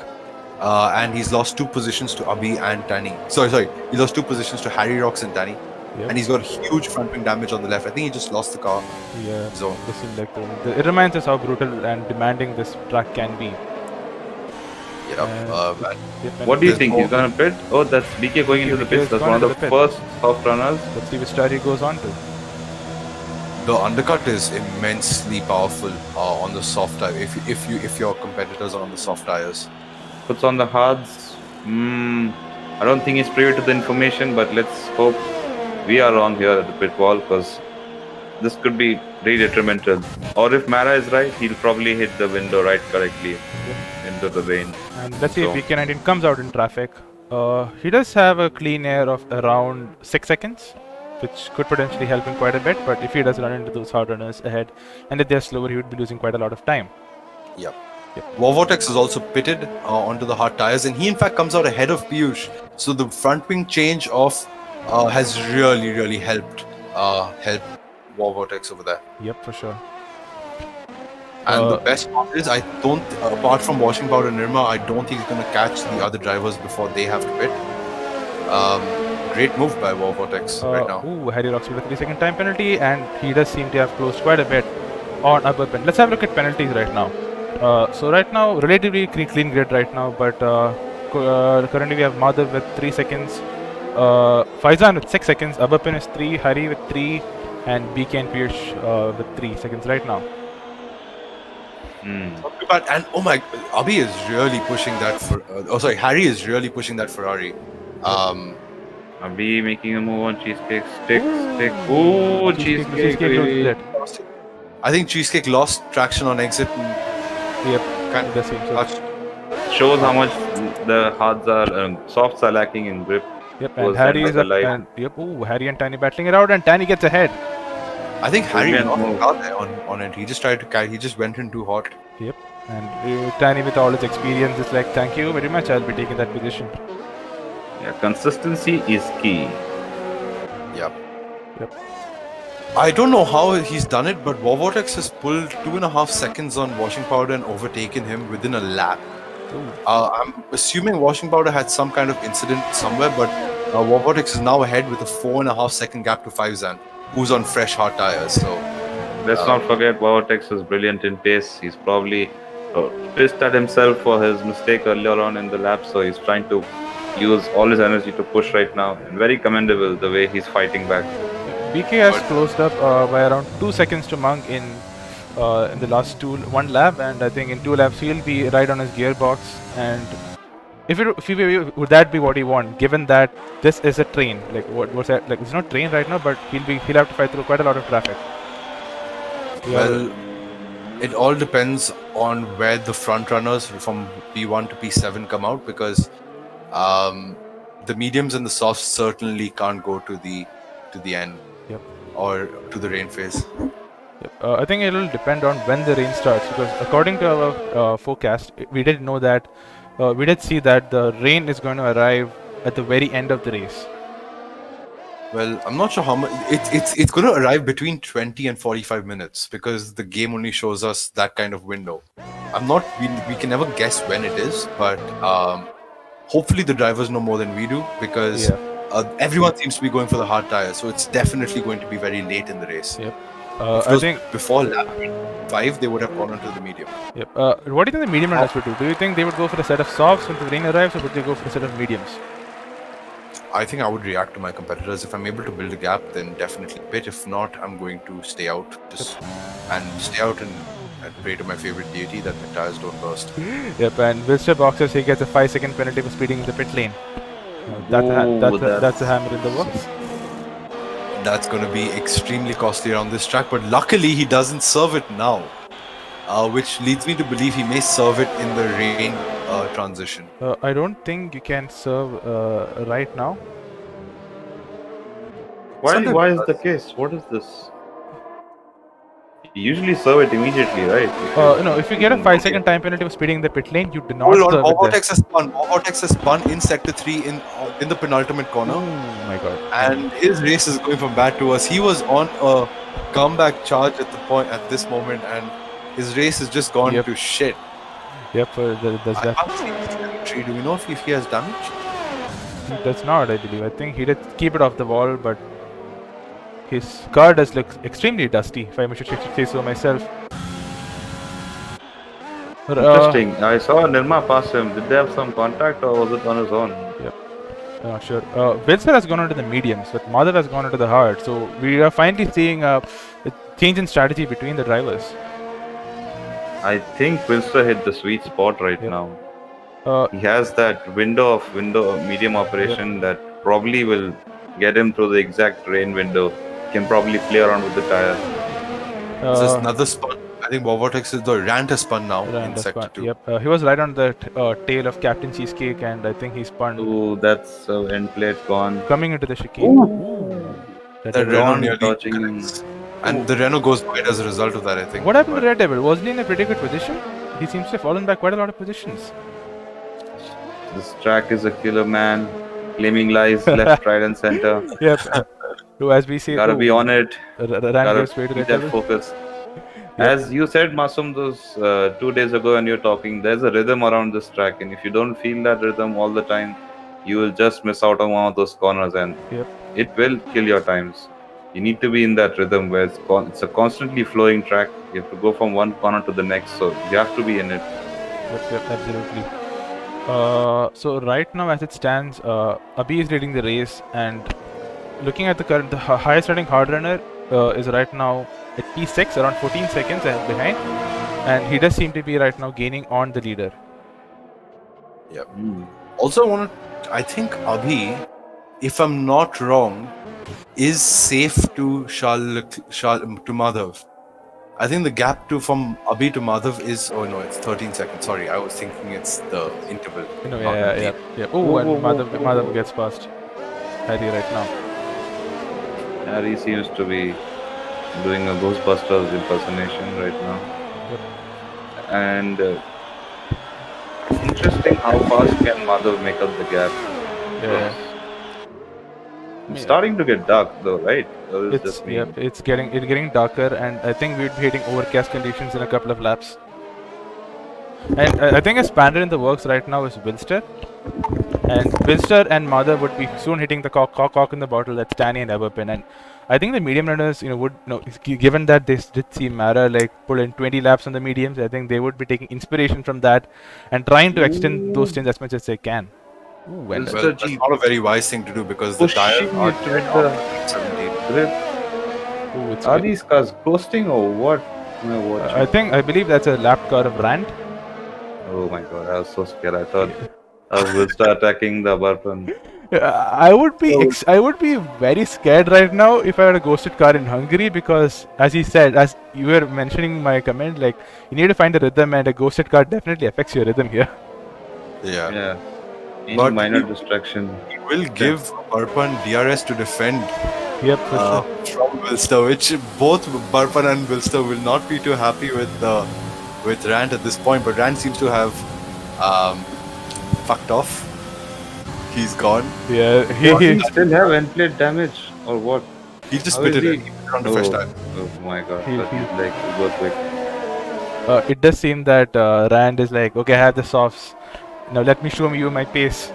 And he's lost 2 positions to Abhi and Tani. Sorry. He lost 2 positions to Harry Rocks and Tani. Yep. And he's got huge front wing damage on the left. I think he just lost the car Yeah, zone. this seems like it reminds us how brutal and demanding this track can be. What do you there's think? no- He's gonna pit? Oh, that's BK going into the BK pits. has That's gone one of into the the pits. first soft runners. Let's see which tire he goes on to. The undercut is immensely powerful on the soft tire. If your competitors are on the soft tires. Puts on the hards. I don't think he's privy to the information, but let's hope we are wrong here at the pit wall, because this could be really detrimental. Or if Mara is right, he'll probably hit the window right correctly into the rain. And let's see if BK19 comes out in traffic. He does have a clean air of around 6 seconds, which could potentially help him quite a bit. But if he does run into those hard runners ahead, and if they're slower, he would be losing quite a lot of time. Yep. War Vortex is also pitted onto the hard tires, and he in fact comes out ahead of Piyush. So the front wing change off has really helped War Vortex over there. Yep, for sure. And the best part is, I don't, apart from Washing Powder Nirma, I don't think he's going to catch the other drivers before they have to pit. Great move by War Vortex right now. Ooh, Harry Rocks with a 3-second time penalty, and he does seem to have closed quite a bit on upper pen. Let's have a look at penalties right now. So right now, relatively clean grid right now, but currently we have Madhav with 3 seconds, Faizan with 6 seconds, Abapin is 3, Hari with 3, and BK and Piyush with 3 seconds right now. Not too bad. And oh my, Abhi is really pushing that for. Harry is really pushing that Ferrari. Abhi making a move on Cheesecake. Stick. Oh, Cheesecake. Really. That. I think Cheesecake lost traction on exit. And Yep, kind of that seems so. Shows how much the hards are, softs are lacking in grip. Yep, towards and the end Harry of is the up. life. And yep, ooh, Harry and Tani battling it out, and Tani gets ahead. I think Harry Brilliant lost move. out there on it. He just tried to carry. He just went in too hot. Yep, and Tani with all his experience is like, thank you very much, I'll be taking that position. Yeah, consistency is key. Yep. Yep. I don't know how he's done it, but War Vortex has pulled 2.5 seconds on Washing Powder and overtaken him within a lap. I'm assuming Washing Powder had some kind of incident somewhere, but War Vortex is now ahead with a 4.5 second gap to Faizan, who's on fresh hard tires. So Let's not forget Vortex is brilliant in pace. He's probably pissed at himself for his mistake earlier on in the lap, so he's trying to use all his energy to push right now, and very commendable the way he's fighting back. BK has closed up by around 2 seconds to Monk in the last one lap, and I think in 2 laps he'll be right on his gearbox, and would that be what you want? Given that this is a train, like what's that? Like it's not train right now, but he'll have to fight through quite a lot of traffic. Well, it all depends on where the front runners from P1 to P7 come out, because the mediums and the softs certainly can't go to the end. Yep. Or to the rain phase. Yep. I think it will depend on when the rain starts, because according to our forecast, we did know that we did see that the rain is going to arrive at the very end of the race. Well, I'm not sure how much it's going to arrive between 20 and 45 minutes, because the game only shows us that kind of window. We can never guess when it is, but hopefully the drivers know more than we do, because everyone seems to be going for the hard tires, so it's definitely going to be very late in the race. Yep. I think before lap 5 they would have gone onto the medium. Yep. What do you think the medium runners would do? Do you think they would go for a set of softs when the rain arrives, or would they go for a set of mediums? I think I would react to my competitors. If I'm able to build a gap, then definitely pit. If not, I'm going to stay out and pray to my favorite deity that my tires don't burst. Yep. And Wilster boxes, he gets a 5-second penalty for speeding in the pit lane. That's a hammer in the works. That's going to be extremely costly on this track, but luckily he doesn't serve it now, which leads me to believe he may serve it in the rain transition. I don't think you can serve right now. Why is the case? What is this? You usually serve it immediately, right? No, if you get a 5-second time penalty for speeding in the pit lane, you do not Hold on, serve it there. Vortex has spun in sector 3 in the penultimate corner. Oh my god. And his race is going from bad to worse. He was on a comeback charge at this moment, and his race has just gone to shit. Yep, does that. I can't see his telemetry. Do we know if he has damage? He does not, I believe. I think he did keep it off the wall, but his car does look extremely dusty, if I should say so myself. Interesting. I saw Nirma pass him. Did they have some contact, or was it on his own? Yep. Not sure. Wilson has gone on to the mediums, but Madhav has gone into the hard. So we are finally seeing a change in strategy between the drivers. I think Wilster hit the sweet spot right now. He has that window of medium operation that probably will get him through the exact rain window. He can probably play around with the tire. There's another spun. I think Vortex is the Rant has spun now in sector 2. Yep. He was right on the tail of Captain Cheesecake, and I think he spun. Ooh, that's end plate gone. Coming into the chicane. Ooh. The Renault nearly connects. And the Renault goes wide as a result of that, I think. What happened to Red Devil? Wasn't he in a pretty good position? He seems to have fallen back quite a lot of positions. This track is a killer, man. Claiming lies left, right, and center. Yep. So as we say, Gotta be on it. Gotta keep that focus. As you said, Masum, those 2 days ago when you're talking, there's a rhythm around this track, and if you don't feel that rhythm all the time, you will just miss out on one of those corners, and it will kill your times. You need to be in that rhythm where it's a constantly flowing track. You have to go from one corner to the next, so you have to be in it. Yep, absolutely. So right now, as it stands, Abhi is leading the race, and looking at the highest rating hard runner is right now at P6, around 14 seconds behind, and he does seem to be right now gaining on the leader. Yep. Also, I think Abhi, if I'm not wrong, is safe to to Madhav. I think the gap from Abhi to Madhav is it's 13 seconds. Sorry, I was thinking it's the interval. Yeah. Oh, and Madhav gets past Harry right now. Harry seems to be doing a Ghostbusters impersonation right now. Yep. And interesting how fast can Madhav make up the gap. Yeah. It's starting to get dark though, right? Or is just me? Yep, it's getting darker, and I think we'd be hitting overcast conditions in a couple of laps. And I think a spanner in the works right now is Wilster. And Wilster and Madhav would be soon hitting the cock in the bottle that's Tanny and Everpin. And I think the medium runners, given that they did see Mara pull in 20 laps on the mediums, I think they would be taking inspiration from that and trying to extend those stints as much as they can. Well, that's not a very wise thing to do, because the tires are dead on 17. Grip. Are these cars ghosting or what? I believe that's a lap car of Rand. Oh my god, I was so scared. I thought Vilsta attacking the Barpan. I would be very scared right now if I had a ghosted car in Hungary because, as he said, as you were mentioning my comment, like you need to find a rhythm, and a ghosted car definitely affects your rhythm here. Yeah. Yeah. Any But minor he distraction. will give Barpan DRS to defend Yep, for sure. from Wilster, which both Barpan and Wilster will not be too happy with Rand at this point. But Rand seems to have fucked off. He's gone. Yeah, Does he still have end plate damage or what? He just How is spit it he? in. He put it on the fresh time. Oh my god. He- That he- is like super quick. it does seem that Rand is like, okay, I have the softs. Now let me show you my pace.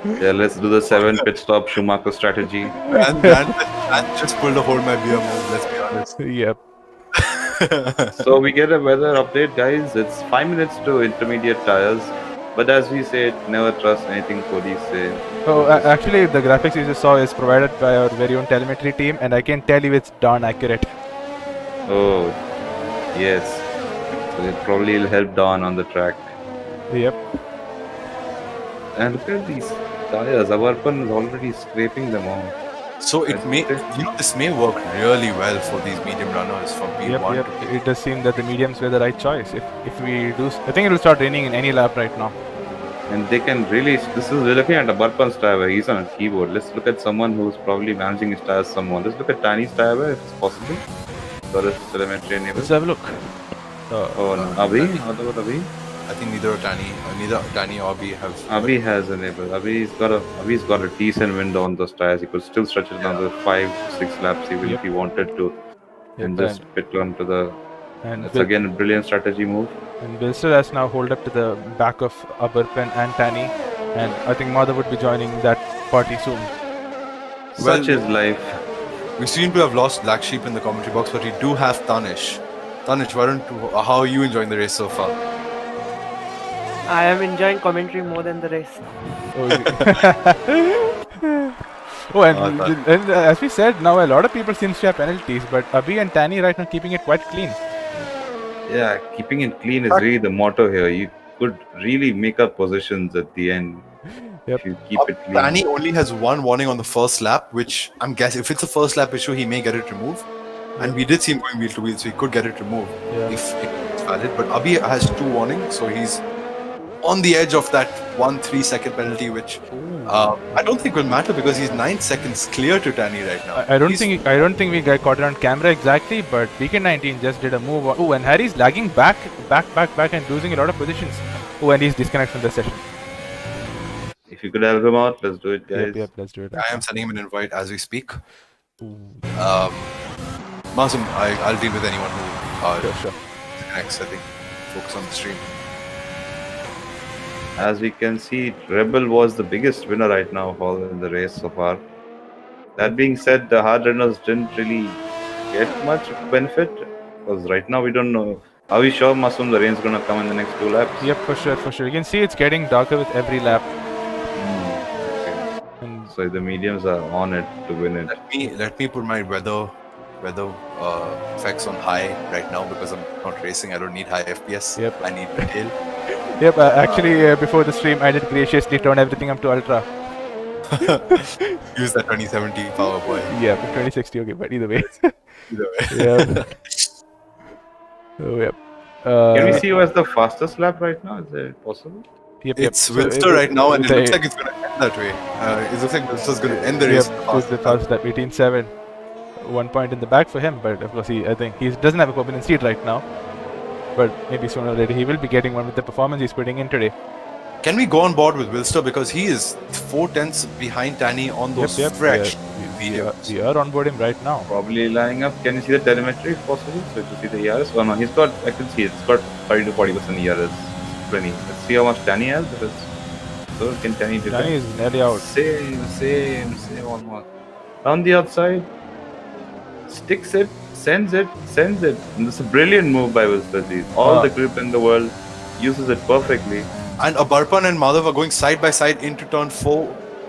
Yeah, let's do the 7 pit stop Schumacher strategy. Rand just pulled a hold my beer move. Let's be honest. Yep. So we get a weather update, guys. It's 5 minutes to intermediate tires. But as we said, never trust anything police say. Oh, actually, the graphics you just saw is provided by our very own telemetry team, and I can tell you it's darn accurate. Oh, yes. So it probably will help Dawn on the track. Yep. And look at these tires. Avarpan is already scraping them off. So it may, this may work really well for these medium runners from P1 Yep. to P2. It does seem that the mediums were the right choice. If we do, I think it will start raining in any lap right now. And they can really, we're looking at a Barpan's tire. He's on a keyboard. Let's look at someone who's probably managing his tires someone. Let's look at Tiny's tire if it's possible. Or if telemetry enabled. Let's have a look. Oh no, Abhi? What about Abhi? I think neither Tani or Abhi have. Abhi has enabled. Abhi's got a decent window on those tires. He could still stretch it another 5-6 laps even if he wanted to, and just pit onto the. And That's again a brilliant strategy move. And Bilster has now hold up to the back of Aburpan and Tani, and I think Mother would be joining that party soon. Such is life. We seem to have lost Black Sheep in the commentary box, but we do have Tanish. Tanish, how are you enjoying the race so far? I am enjoying commentary more than the race. Oh, and as we said, now a lot of people seems to have penalties, but Abhi and Tani right now keeping it quite clean. Yeah, keeping it clean is really the motto here. You could really make up positions at the end if you keep it clean. Tani only has one warning on the first lap, which I'm guessing if it's a first lap issue, he may get it removed. And we did see him going wheel to wheel, so he could get it removed if it's valid. But Abhi has 2 warnings, so he's on the edge of that 1-3 second penalty, which I don't think will matter because he's 9 seconds clear to Tani right now. I don't think we got caught it on camera exactly, but BK19 just did a move. Oh, and Harry's lagging back, and losing a lot of positions. Oh, and he's disconnected from the session. If you could help him out, let's do it, guys. Yep, let's do it. I am sending him an invite as we speak. Masum, I'll deal with anyone who Sure. disconnects. I think focus on the stream. As we can see, Rebel was the biggest winner right now in the race so far. That being said, the hard runners didn't really get much benefit because right now we don't know. Are we sure, Masum, the rain's gonna come in the next 2 laps? Yep, for sure. You can see it's getting darker with every lap. Okay. And So the mediums are on it to win it. Let me put my weather effects on high right now because I'm not racing. I don't need high FPS. Yep. I need retail. Yep, actually, before the stream, I did graciously turn everything up to ultra. Use that 2070 power boy. Yeah, 2060, okay, but either way. Either way. Yeah. Oh, yep. Can we see who has the fastest lap right now? Is it possible? Yep. It's So Wilster right now, and it the- looks like it's going to end that way. It looks like Wilster's going to end the race. Yep, with the fast lap, 18.7. 1 point in the back for him, but of course, I think he doesn't have a permanent seat right now. But maybe sooner or later he will be getting one with the performance he's putting in today. Can we go on board with Wilster because he is 4 tenths behind Tani on those fresh videos. We are on board him right now. Probably lining up. Can you see the telemetry if possible? So to see the ERS? Oh no, he's got, I can see it's got 30 to 40% ERS. Plenty. Let's see how much Tani has. So can Tani do Tani that? is nearly out. Same almost. On the outside, sticks it, sends it. And this is a brilliant move by Wilster. All the grip in the world, uses it perfectly. And Abarpan and Madhav are going side by side into turn 4.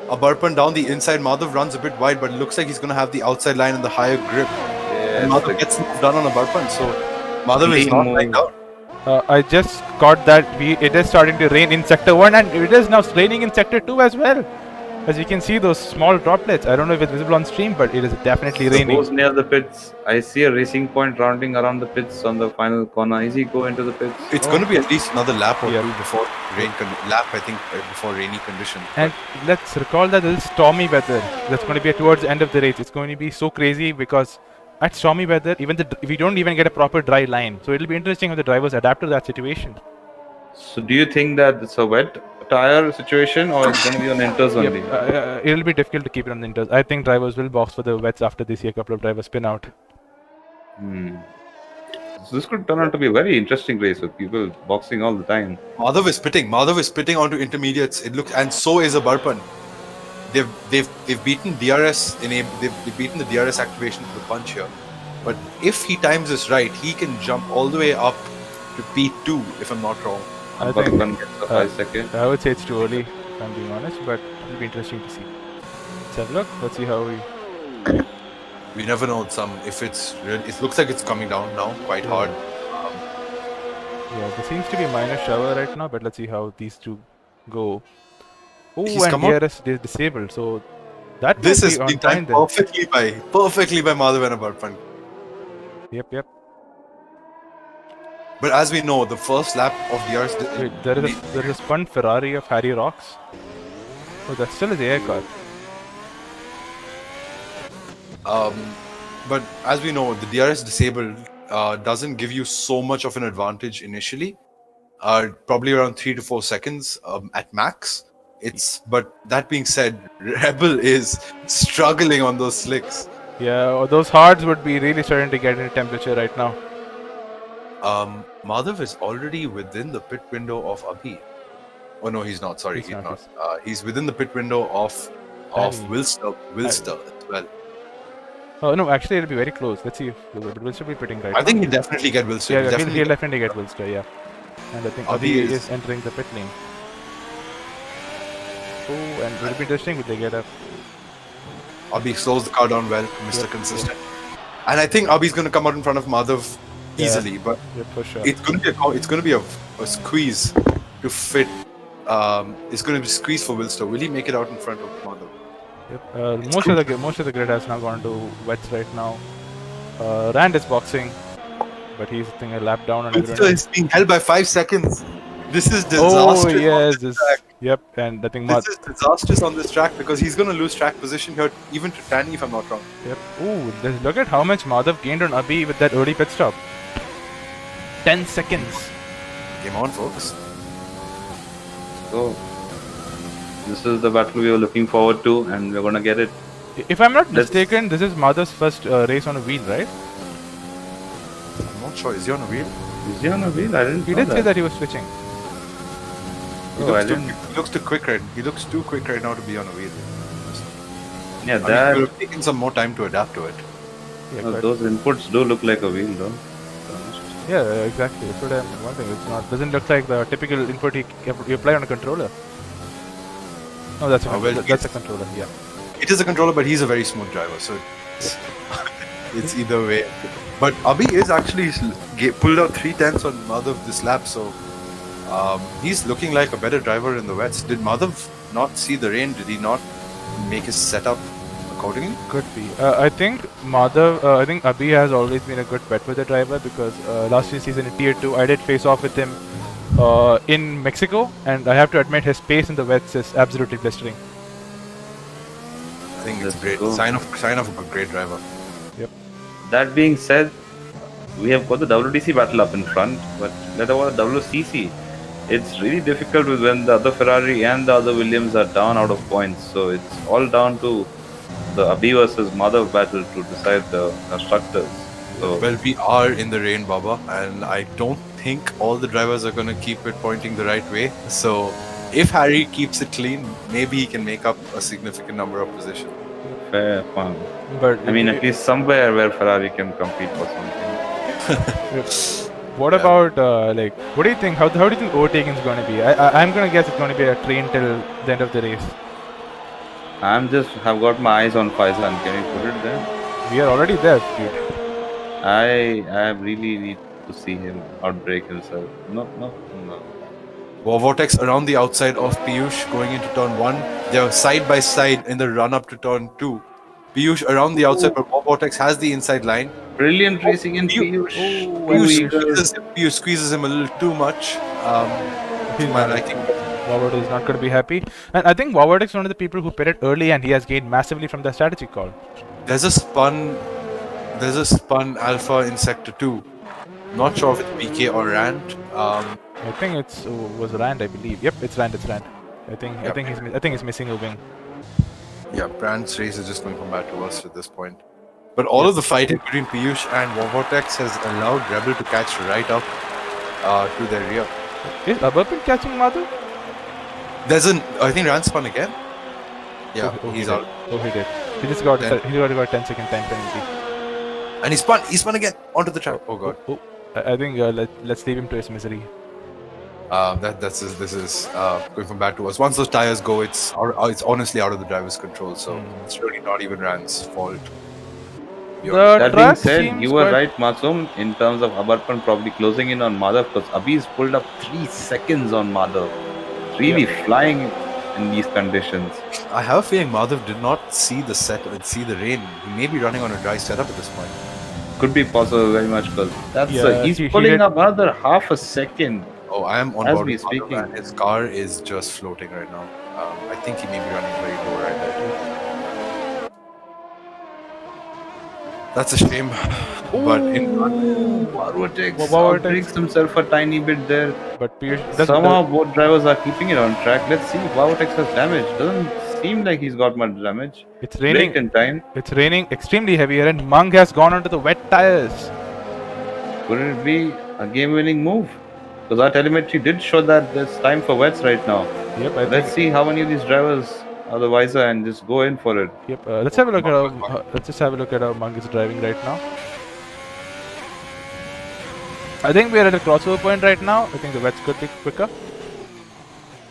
Abarpan down the inside. Madhav runs a bit wide, but it looks like he's going to have the outside line and the higher grip. And Madhav gets the move done on Abarpan, so Madhav is not lined out. I just got that it is starting to rain in Sector 1 and it is now raining in Sector 2 as well. As you can see those small droplets. I don't know if it's visible on stream, but it is definitely So raining. who's near the pits? I see a racing point rounding around the pits on the final corner. Is he go into the pits? It's going to be at least another lap or Yep. two before lap, I think, before rainy conditions. And let's recall that this is stormy weather. That's going to be towards the end of the race. It's going to be so crazy because at stormy weather, we don't even get a proper dry line. So it'll be interesting how the drivers adapt to that situation. So do you think that it's a wet tire situation or it's going to be on inters only? It'll be difficult to keep it on the inters. I think drivers will box for the wets after they see a couple of drivers spin out. So this could turn out to be a very interesting race with people boxing all the time. Madhav is pitting onto intermediates. It looks, and so is a Barpan. They've beaten DRS they've beaten the DRS activation to the punch here. But if he times this right, he can jump all the way up to P2 if I'm not wrong. I think gets the 5 second. I would say it's too early, if I'm being honest, but it'll be interesting to see. Let's have a look. Let's see how We never know. If it's really, it looks like it's coming down now quite hard. Yeah, there seems to be a minor shower right now, but let's see how these two go. Oh, He's and come out- DRS is disabled, so that This might is be on being time timed then. perfectly by Madhav and a Barpan. Yep. But as we know, the first lap of DRS. Wait, there is a spun Ferrari of Harry Rocks. Oh, that's still his AI car. But as we know, the DRS disabled doesn't give you so much of an advantage initially. Probably around 3 to 4 seconds at max. But that being said, Rebel is struggling on those slicks. Yeah, those hards would be really starting to get into temperature right now. Madhav is already within the pit window of Abhi. Oh no, he's not. Sorry, he's not. He's within the pit window of Wilster as well. Oh no, actually it'll be very close. Let's see if Wilster will be pitting right I now. think he'll definitely get Wilster. Yeah, he'll definitely get Wilster, yeah. And I think Abhi is entering the pit lane. Oh, and it'll be interesting if they get up. Abhi slows the car down well, Mr. Consistent. And I think Abhi's going to come out in front of Madhav easily, but for sure. it's going to be a squeeze to fit. It's going to be a squeeze for Wilster. Will he make it out in front of Madhav? Yep. Most of the grid has now gone to wets right now. Rand is boxing, but he's taking a lap down on Wilster is being held by 5 seconds. This is disastrous. Oh yes, yep. And I think this is disastrous on this track because he's going to lose track position here, even to Tani, if I'm not wrong. Yep. Ooh, look at how much Madhav gained on Abhi with that early pit stop. 10 seconds. Game on, folks. So this is the battle we were looking forward to, and we're gonna get it. If I'm not mistaken, this is Madhav's first race on a wheel, right? I'm not sure. Is he on a wheel? Is he on a wheel? I didn't. He did say that he was switching. He looks too quick right. He looks too quick right now to be on a wheel. Yeah, that would have taken some more time to adapt to it. Yeah, those inputs do look like a wheel, though. Yeah, exactly. That's what I'm wondering. It's not. Doesn't look like the typical input you apply on a controller. No, that's a controller. Yeah. It is a controller, but he's a very smooth driver, so it's either way. But Abhi is actually pulled out 3/10 on Madhav this lap, so he's looking like a better driver in the wets. Did Madhav not see the rain? Did he not make his setup accordingly? Could be. I think Abhi has always been a good bet with the driver because last season in Tier 2, I did face off with him in Mexico, and I have to admit his pace in the wets is absolutely blistering. I think it's great. Sign of a great driver. Yep. That being said, we have got the WDC battle up in front, but let about the WCC. It's really difficult when the other Ferrari and the other Williams are down out of points. So it's all down to the Abhi versus Madhav battle to decide the constructors. So, well, we are in the rain, Baba, and I don't think all the drivers are going to keep it pointing the right way. So if Harry keeps it clean, maybe he can make up a significant number of positions. Fair fun. But I mean, at least somewhere where Ferrari can compete for something. What about what do you think? How do you think overtaking is going to be? I'm going to guess it's going to be a train till the end of the race. Have got my eyes on Faizan. Can you put it there? We are already there, dude. I really need to see him outbreak himself. No, no, no. War Vortex around the outside of Piyush going into turn 1. They're side by side in the run up to turn 2. Piyush around the outside, but War Vortex has the inside line. Brilliant racing in Piyush, Piyush. Oh, Too Piyush, eager. squeezes him a little too much. He's To my not. liking. Waward is not going to be happy. And I think Waward is one of the people who pitted early and he has gained massively from the strategy call. There's a spun alpha in sector 2. Not sure if it's BK or Rand. I think it's was Rand, I believe. Yep, it's Rand. It's Rand. I think he's missing a wing. Yeah, Brand's race is just going from bad to worse at this point. But all of the fighting between Piyush and War Vortex has allowed Rebel to catch right up to their rear. Is Aburpin catching Madhu? I think Rand spun again. Yeah, he's out. Oh, he did. He just got Then- he got a 10-second time penalty. And he spun again onto the track. Oh god. I think let's leave him to his misery. This is going from bad to worse. Once those tires go, it's honestly out of the driver's control. So it's really not even Rand's fault. That being track said, seems you were quite- right, Matsum, in terms of Abarpan probably closing in on Madhav, because Abhi's pulled up 3 seconds on Madhav. Really flying in these conditions. I have a feeling Madhav did not see the set and see the rain. He may be running on a dry setup at this point. Could be possible very much, because he's he pulling did- up another half a second. Oh, I am on As board we with Madhav, speaking. and his car is just floating right now. I think he may be running very low right now. That's a shame. But in Vortex Vortex. outbreaks himself a tiny bit there. But Piyush Somehow both drivers are keeping it on track. Let's see if Vortex has damage. Doesn't seem like he's got much damage. it's Break raining. in time. It's raining extremely heavy here, and Mung has gone onto the wet tires. Could it be a game-winning move? Because our telemetry did show that there's time for wets right now. Yep, I Let's think. see how many of these drivers are the wiser and just go in for it. Yep. Let's have a look at how. Let's just have a look at how Mung is driving right now. I think we are at a crossover point right now. I think the wets could be quicker.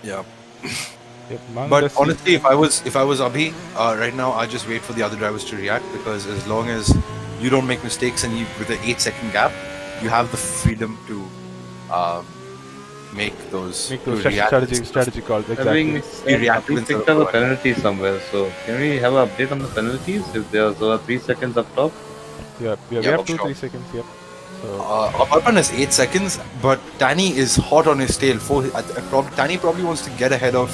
Yeah. Yep, Mung But does seem- honestly, if I was Abhi, right now I just wait for the other drivers to react, because as long as you don't make mistakes and you with an 8-second gap, you have the freedom to make those to react. strategy calls. I Exactly. think We react we with picked the- up a penalty somewhere. So can we have an update on the penalties? If there's 3 seconds up top. Yeah, we Yeah, have 2-3 sure. seconds. Yep. So Abarpan has 8 seconds, but Tani is hot on his tail. Tani probably wants to get ahead of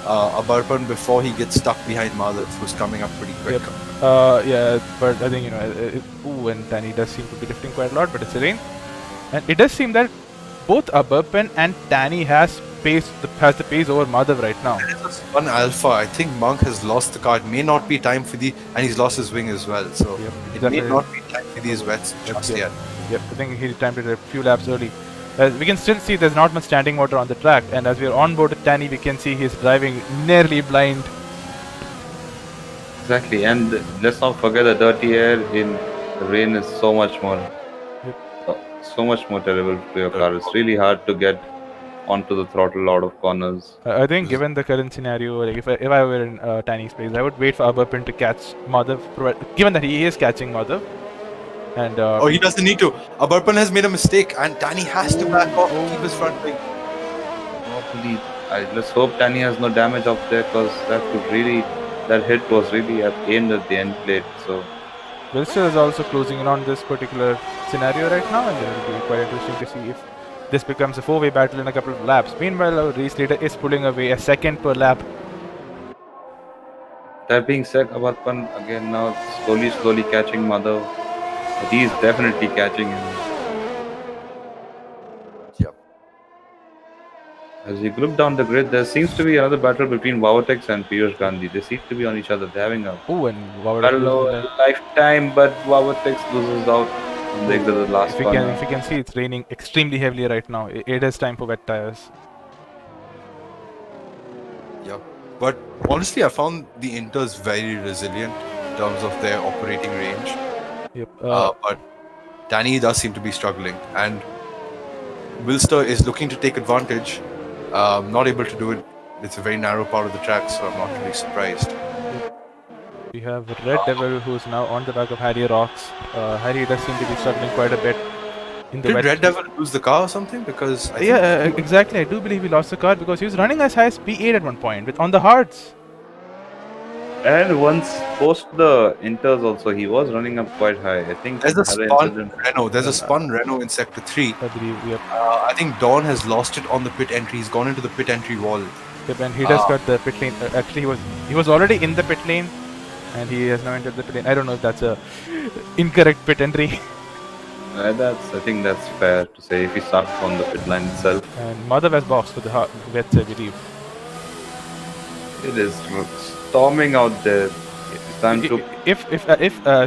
Abarpan before he gets stuck behind Madhav, who's coming up pretty quick. yeah, but I think and Tani does seem to be lifting quite a lot, but it's a rain, and it does seem that both Aburpan and Tani has the pace over Madhav right now. One alpha, I think Monk has lost the car. It may not be time for and he's lost his wing as well. So Yep, it definitely. may not be time for these wets just yet. Yep, I think he timed it a few laps early. We can still see there's not much standing water on the track, and as we are on board with Tani, we can see he's driving nearly blind. Exactly, and let's not forget the dirty air in the rain is so much more, so much more terrible to your car. It's really hard to get onto the throttle out of corners. I think given the current scenario, like if I were in Tani's place, I would wait for Aburpin to catch Madhav, given that he is catching Madhav. And He doesn't need to. Abarpan has made a mistake, and Tani has to back off and keep his front wing. Hopefully, let's hope Tani has no damage up there, because that hit was really aimed at the end plate. So Wilster is also closing in on this particular scenario right now, and it will be quite interesting to see if this becomes a 4-way battle in a couple of laps. Meanwhile, our race leader is pulling away a second per lap. that being said, Abarpan again now slowly catching Madhav. But he's definitely catching him. Yep. As you look down the grid, there seems to be another battle between Vortex and Piyush Gandhi. They seem to be on each other. They're having a Oh, and battle of a lifetime, but Vortex loses out on the exit of the last if you corner. can see, it's raining extremely heavily right now. It is time for wet tires. Yep. But honestly, I found the Inters very resilient in terms of their operating range. Yep. But Danny does seem to be struggling, and Wilster is looking to take advantage. Not able to do it. It's a very narrow part of the track, so I'm not really surprised. We have Red Devil, who's now on the back of Harry Rocks. Harry does seem to be struggling quite a bit. in the Did wet. Red Devil lose the car or something? Because I think Yeah, exactly. I do believe he lost the car because he was running as high as P8 at one point with on the hards. And once post the inters also, he was running up quite high. I think there's he a had an spun incident. Renault. There's a spun Renault in Sector 3. I believe. Yep. I think Dawn has lost it on the pit entry. He's gone into the pit entry wall. Yep. And he just got the pit lane. Actually, he was already in the pit lane, and he has now entered the pit lane. I don't know if that's a incorrect pit entry. I think that's fair to say if he starts on the pit line itself. And Madhav has boxed for the vets, I believe. It is storming out there. It's time to. If you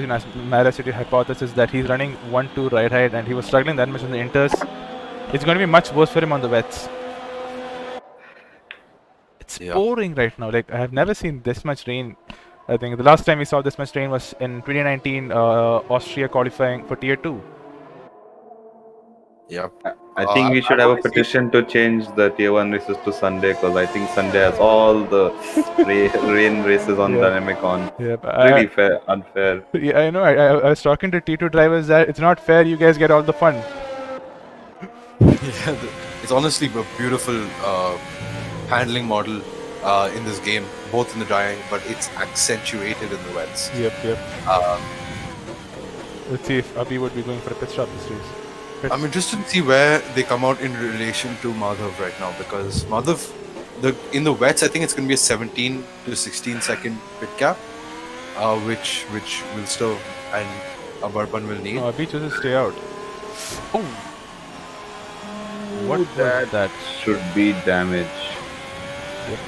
know, as Mara City hypothesis that he's running 1-2 right height and he was struggling that much in the inters, it's going to be much worse for him on the wets. It's pouring right now. Like I have never seen this much rain. I think the last time we saw this much rain was in 2019 Austria qualifying for Tier 2. Yep. I think we should have a petition to change the Tier 1 races to Sunday because I think Sunday has all the rain races on Dynamic on. Yep. Really fair, unfair. Yeah, I know. I was talking to T2 drivers that it's not fair. You guys get all the fun. Yeah, it's honestly a beautiful handling model in this game, both in the dry, but it's accentuated in the wets. Yep. Let's see if Abhi would be going for a pit stop this race. I'm interested to see where they come out in relation to Madhav right now because Madhav, in the wets, I think it's going to be a 17 to 16 second pit cap, which Wilster and Abarban will need. No, Abhi chooses to stay out. Oh! What was that? Should be damage. Yep.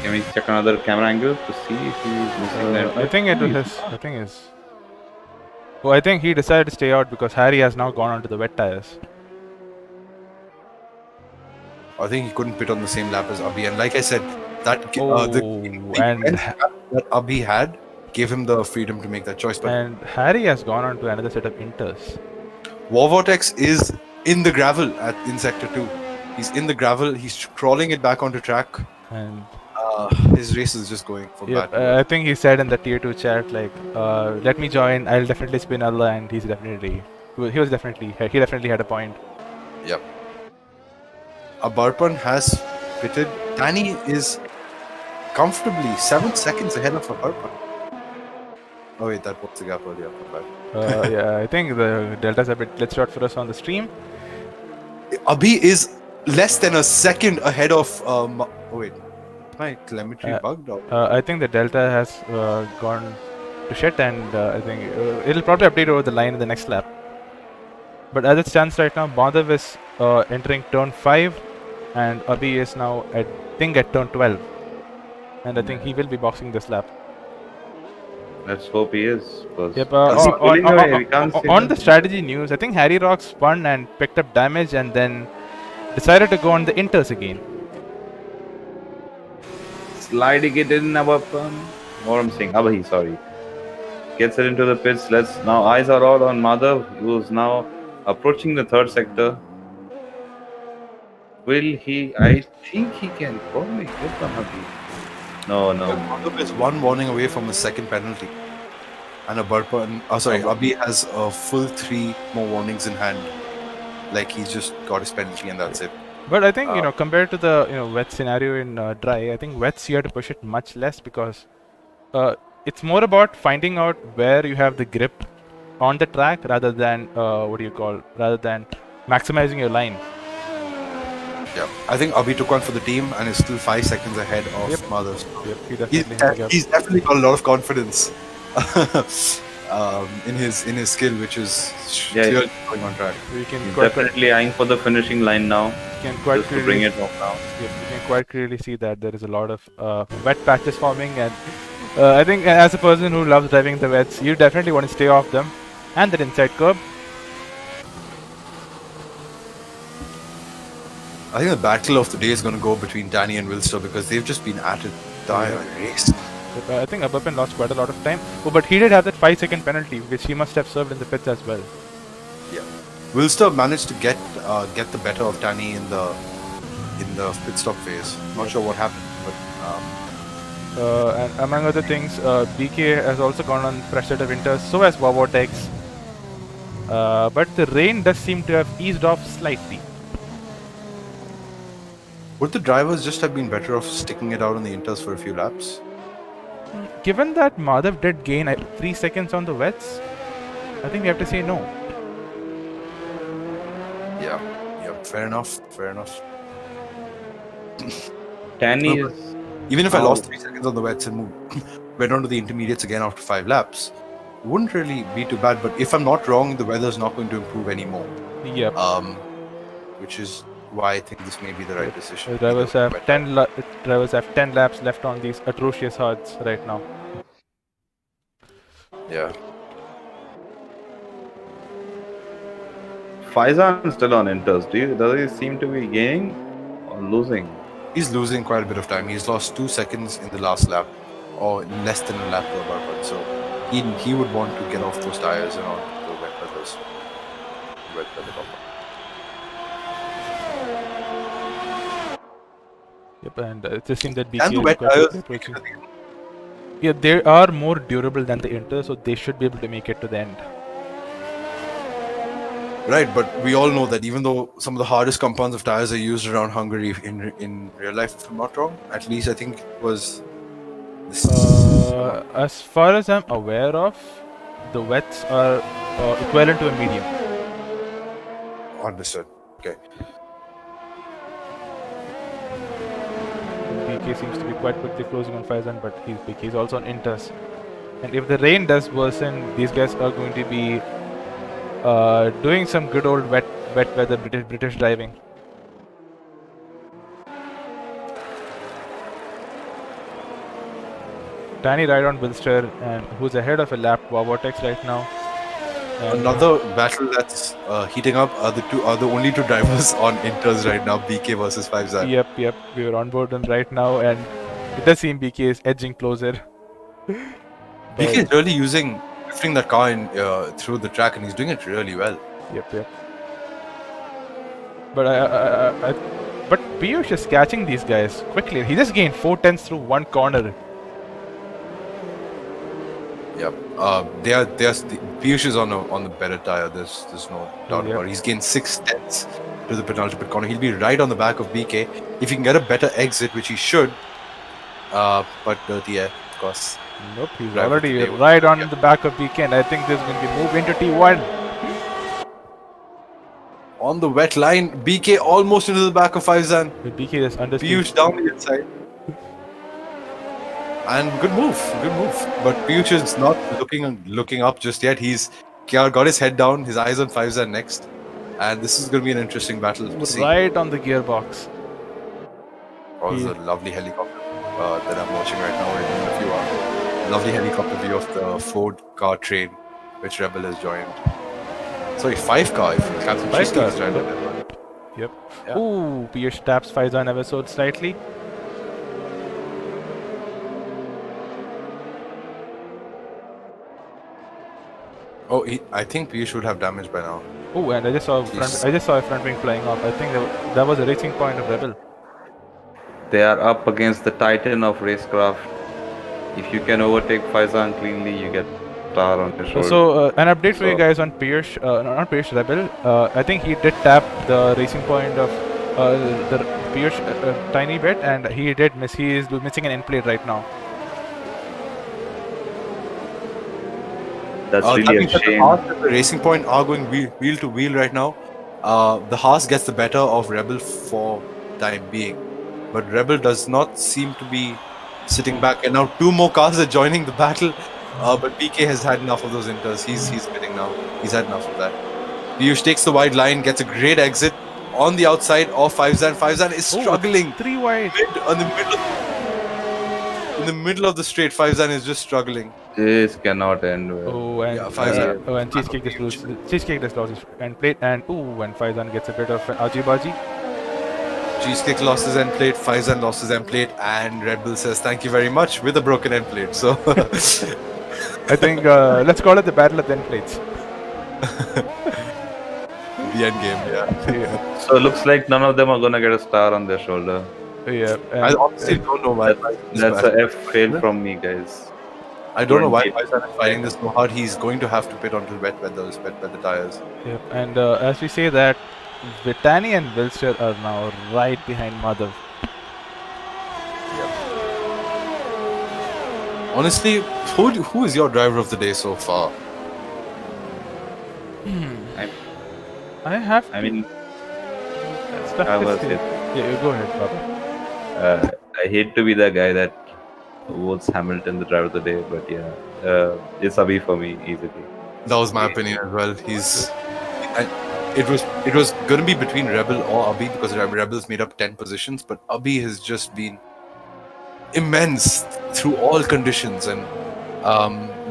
Can we check another camera angle to see if he's missing that? I think it was his. I think it's. Oh, I think he decided to stay out because Harry has now gone onto the wet tires. I think he couldn't pit on the same lap as Abhi, and like I said, that that Abhi had gave him the freedom to make that choice. But And Harry has gone on to another set of inters. War Vortex is in the gravel in Sector 2. He's in the gravel. He's crawling it back onto track. And his race is just going for yep, bad. I think he said in the Tier 2 chat like, let me join. I'll definitely spin Allah, and he definitely had a point. Yep. Abarpan has pitted. Danny is comfortably 7 seconds ahead of Abarpan. Oh wait, that was the gap earlier. Yeah, I think the delta's a bit less short for us on the stream. Abhi is less than a second ahead of. Oh wait, my telemetry bugged out. I think the delta has gone to shit, and I think it'll probably update over the line in the next lap. But as it stands right now, Madhav is entering turn 5, and Abhi is now at turn 12, and I think he will be boxing this lap. Let's hope he is. Yep. On the strategy news, I think Harry Rock spun and picked up damage, and then decided to go on the inters again. Sliding it in Abarpan. What I'm saying, Abhi, sorry. Gets it into the pits. Now eyes are all on Madhav, who's now approaching the third sector. Will he? I think he can probably get the Abhi. No. Madhav is one warning away from a second penalty, and Abhi has a full 3 more warnings in hand. Like he's just got his penalty and that's it. But I think compared to the wet scenario in dry, I think wets you have to push it much less because it's more about finding out where you have the grip on the track rather than maximizing your line. Yeah, I think Abhi took one for the team and is still 5 seconds ahead of Madhav. Yep, he's definitely got a lot of confidence in his skill, which is clearly going on track. He's definitely eyeing for the finishing line now. You can quite just to bring it off now. Yep, you can quite clearly see that there is a lot of wet patches forming, and I think as a person who loves driving the wets, you definitely want to stay off them and that inside curb. I think the battle of the day is going to go between Danny and Wilster because they've just been at it entire race. I think Abarpan lost quite a lot of time. Oh, but he did have that 5-second penalty, which he must have served in the pits as well. Yeah, Wilster managed to get the better of Danny in the pit stop phase. Not sure what happened, but and among other things, BK has also gone on fresh set of inters. So has Vortex. But the rain does seem to have eased off slightly. Would the drivers just have been better off sticking it out on the inters for a few laps? Given that Madhav did gain 3 seconds on the wets, I think we have to say no. Yeah, fair enough. Tanny No, is Even if I Oh. lost 3 seconds on the wets and went on to the intermediates again after 5 laps, it wouldn't really be too bad. But if I'm not wrong, the weather's not going to improve anymore. Yep. Which is why I think this may be the right decision. The drivers Either have wet 10 drivers have 10 laps left on these atrocious hards right now. Yeah. Faizan still on inters. Does he seem to be gaining or losing? He's losing quite a bit of time. He's lost 2 seconds in the last lap, or less than a lap per bar. So he would want to get off those tires and on the wet weathers. Wet weather bumper. Yep, and it just seems that And BK the is wet quite tires, approaching. Yeah, they are more durable than the Inter, so they should be able to make it to the end. right? But we all know that even though some of the hardest compounds of tires are used around Hungary in real life, if I'm not wrong, at least I think it was. This As far as I'm aware of, the wets are equivalent to a medium. Understood. Okay. BK seems to be quite quickly closing on Faizan, but BK is also on Inters. And if the rain does worsen, these guys are going to be doing some good old wet weather British driving. Tiny right on Wilster, and who's ahead of a lap, Vortex right now. And Another battle that's heating up are the only two drivers on Inters right now, BK versus 5zan. Yep, we are on board them right now, and it does seem BK is edging closer. BK is really drifting that car in through the track, and he's doing it really well. Yep. But Piyush is catching these guys quickly. He just gained 4 tenths through one corner. Yep. Piyush is on the better tire. There's no doubt about it. He's gained 6 tenths to the penultimate corner. He'll be right on the back of BK if he can get a better exit, which he should. But dirty air, of course. Nope, he's Driver already today right on yep. the back of BK, and I think this is going to be moved into T1. On the wet line, BK almost into the back of 5zan. With BK just under Piyush down the inside. And good move. But Piyush is not looking up just yet. He's got his head down, his eyes on 5zan next. And this is going to be an interesting battle to see. Right on the gearbox. Oh, there's a lovely helicopter that I'm watching right now. In a few hours. Lovely helicopter view of the Ford car train, which Rebel has joined. Sorry, 5 car. If Captain 5 Cheesecake is car. right on there. Yep. Yeah. Ooh, Piyush taps Faizan ever so slightly. Oh, I think Piyush should have damage by now. Oh, and I just saw a front wing flying off. I think that was a racing point of Rebel. They are up against the titan of racecraft. If you can overtake Faizan cleanly, you get star on your shoulder. So, an update for you guys on Piyush, not Piyush, Rebel. I think he did tap the racing point of the Piyush tiny bit, and he did miss. He is missing an end plate right now. That's That really a means that shame. the Haas and the Racing Point are going wheel to wheel right now. The Haas gets the better of Rebel for time being, but Rebel does not seem to be sitting back. And now 2 more cars are joining the battle. But BK has had enough of those inters. He's quitting now. He's had enough of that. Piyush takes the wide line, gets a great exit on the outside of 5zan. 5zan is struggling. 3 wide. In the middle of the straight, 5zan is just struggling. This cannot end well. Oh, and Yeah, 5zan. and Cheesecake just loses. Cheesecake just loses end plate, and and Faizan gets a bit of ajibaji. Cheesecake lost his end plate, 5zan lost his end plate, and Red Bull says thank you very much with a broken end plate. So I think let's call it the battle of the end plates. the end game, yeah. So it looks like none of them are gonna get a star on their shoulder. Yeah, I honestly don't know why. That's a F fail from me, guys. I don't know why 28. Faizan is fighting this so hard. He's going to have to pit onto wet weather tires. Yep. And as we say that, Vitani and Wilster are now right behind Madhav. Honestly, who is your driver of the day so far? I have. I mean, Stuck I with was him. it. Yeah, you go ahead, Baba. I hate to be the guy that votes Hamilton the driver of the day, but yeah, it's Abhi for me easily. That was my opinion as well. It was going to be between Rebel or Abhi because Rebel's made up 10 positions, but Abhi has just been immense through all conditions and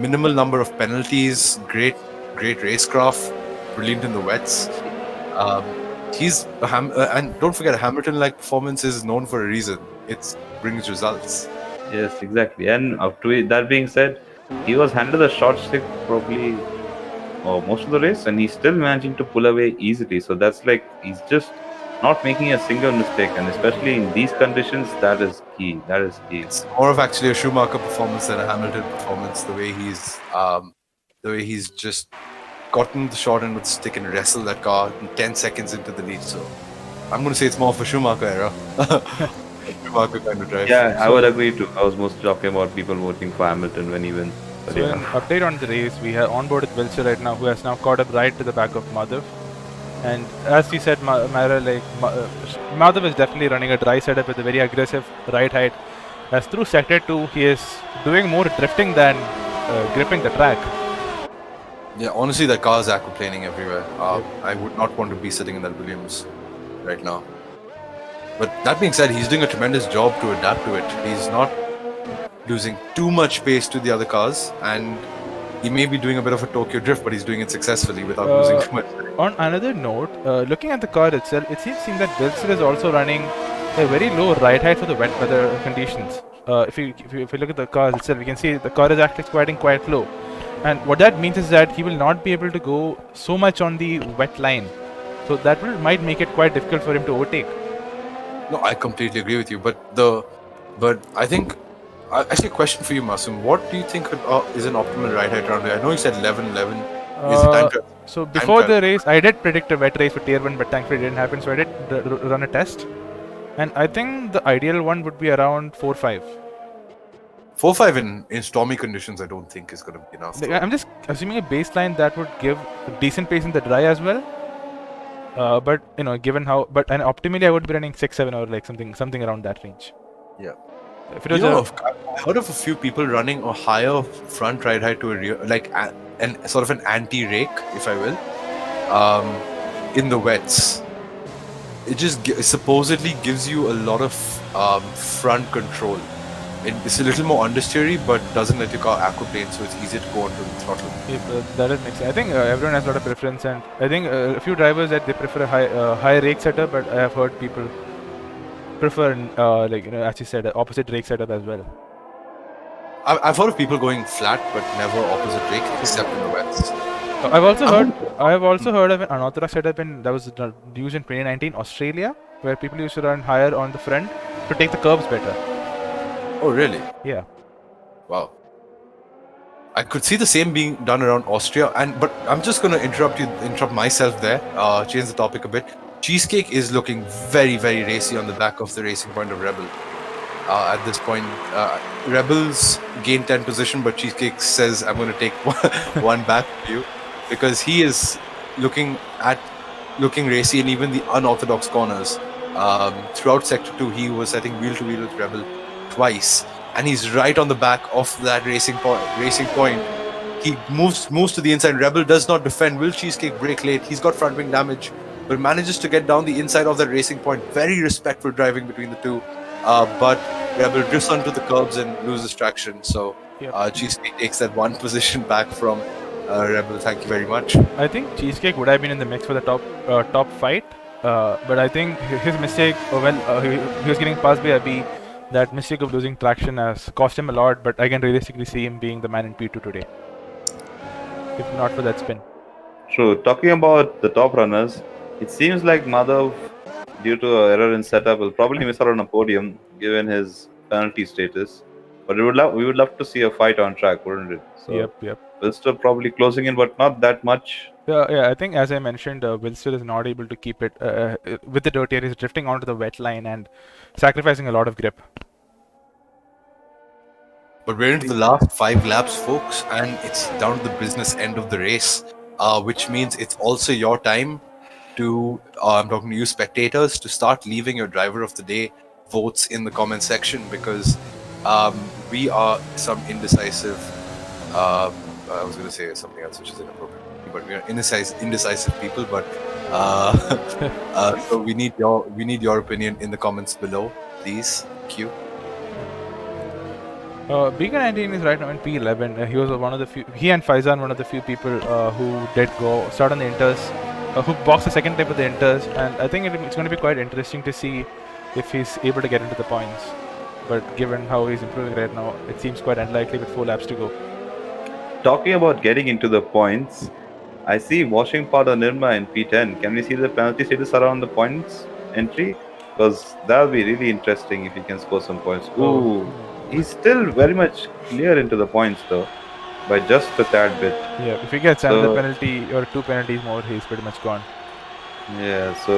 minimal number of penalties, great racecraft, brilliant in the wets. And don't forget, Hamilton-like performance is known for a reason. It brings results. Yes, exactly. And up to it, that being said, he was handled the short stick probably most of the race, and he's still managing to pull away easily. So that's like he's just not making a single mistake, and especially in these conditions, that is key. That is key. It's more of actually a Schumacher performance than a Hamilton performance. The way he's just gotten the short end with the stick and wrestled that car in 10 seconds into the lead. So I'm going to say it's more of a Schumacher era. Schumacher kind of drive. Yeah, I would agree too. I was mostly talking about people voting for Hamilton when he wins. But So, an update on the race, we have on board with Wilson right now, who has now caught up right to the back of Madhav. And as we said, Mara, Madhav is definitely running a dry setup with a very aggressive right height. As through sector 2, he is doing more drifting than gripping the track. Yeah, honestly, that car is aquaplaning everywhere. I would not want to be sitting in that Williams right now. But that being said, he's doing a tremendous job to adapt to it. He's not losing too much pace to the other cars, and he may be doing a bit of a Tokyo drift, but he's doing it successfully without losing too much. On another note, looking at the car itself, it seems that Wilson is also running a very low ride height for the wet weather conditions. If you look at the car itself, you can see the car is actually quite low. And what that means is that he will not be able to go so much on the wet line. So that might make it quite difficult for him to overtake. No, I completely agree with you. But I think actually a question for you, Masoom. What do you think is an optimal ride height around here? I know you said 11. Is it time to? So before the race, I did predict a wet race for Tier 1, but thankfully it didn't happen. So I did run a test, and I think the ideal one would be around 4.5. 4.5 in stormy conditions, I don't think is going to be enough. I'm just assuming a baseline that would give decent pace in the dry as well. But given how, and optimally I would be running 6.7 or like something around that range. Yeah. If it was I heard of a few people running a higher front ride height to a rear, like an sort of an anti-rake, if I will, in the wets. It just supposedly gives you a lot of front control. It's a little more understeery, but doesn't let your car aquaplane, so it's easier to go onto the throttle. Yeah, that is makes sense. I think everyone has a lot of preference, and I think a few drivers that they prefer a high rake setup, but I have heard people prefer as you said, opposite rake setup as well. I've heard of people going flat, but never opposite rake, except in the wets. I've also heard of an unauthorized setup that was used in 2019 Australia, where people used to run higher on the front to take the curbs better. Oh, really? Yeah. Wow. I could see the same being done around Austria, but I'm just going to interrupt myself there, change the topic a bit. Cheesecake is looking very, very racy on the back of the racing point of Rebel. At this point, Rebels gain 10 position, but Cheesecake says, I'm going to take one back for you, because he is looking racy in even the unorthodox corners. Throughout Sector 2, he was setting wheel to wheel with Rebel twice, and he's right on the back of that racing point. He moves to the inside. Rebel does not defend. Will Cheesecake brake late? He's got front wing damage, but manages to get down the inside of that racing point. Very respectful driving between the two. But Rebel drifts onto the curbs and loses traction. So Cheesecake takes that one position back from Rebel. Thank you very much. I think Cheesecake would have been in the mix for the top fight, but I think his mistake when he was getting passed by Abhi, that mistake of losing traction has cost him a lot. But I can realistically see him being the man in P2 today, if not for that spin. True. Talking about the top runners, it seems like Madhav, due to an error in setup, will probably miss out on a podium given his penalty status. But we would love to see a fight on track, wouldn't it? So Yep. we're still probably closing in, but not that much. Yeah. I think as I mentioned, Wilster is not able to keep it with the dirty air. He's drifting onto the wet line and sacrificing a lot of grip. But we're into the last 5 laps, folks, and it's down to the business end of the race, which means it's also your time to, I'm talking to you spectators, to start leaving your driver of the day votes in the comment section, because we are some indecisive, I was going to say something else which is inappropriate, but we are indecisive people, but so we need your opinion in the comments below, please. Thank you. Beacon 19 is right now in P11. He was one of the few. He and Faizan, one of the few people who did start on the inters, who boxed the second time with the inters, and I think it's going to be quite interesting to see if he's able to get into the points. But given how he's improving right now, it seems quite unlikely with 4 laps to go. Talking about getting into the points, I see washing powder Nirma in P10. Can we see the penalty status around the points entry? Because that'll be really interesting if he can score some points. Ooh, he's still very much clear into the points though, by just a tad bit. Yeah, if he gets another penalty or 2 penalties more, he's pretty much gone. Yeah, so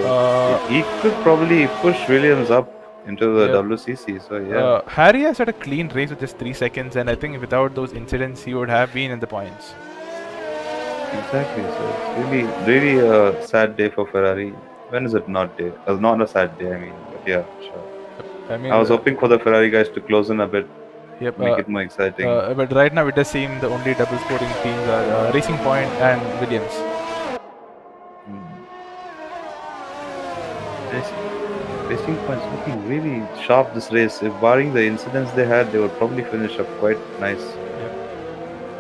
he could probably push Williams up into the WCC. So yeah, Harry has had a clean race with just 3 seconds, and I think without those incidents, he would have been in the points. exactly. So it's really a sad day for Ferrari. When is it not day? Not a sad day. I mean, but yeah, sure. I mean, I was hoping for the Ferrari guys to close in a bit, make it more exciting. But right now, it does seem the only double scoring teams are Racing Point and Williams. Racing Point's looking really sharp this race. If barring the incidents they had, they would probably finish up quite nice.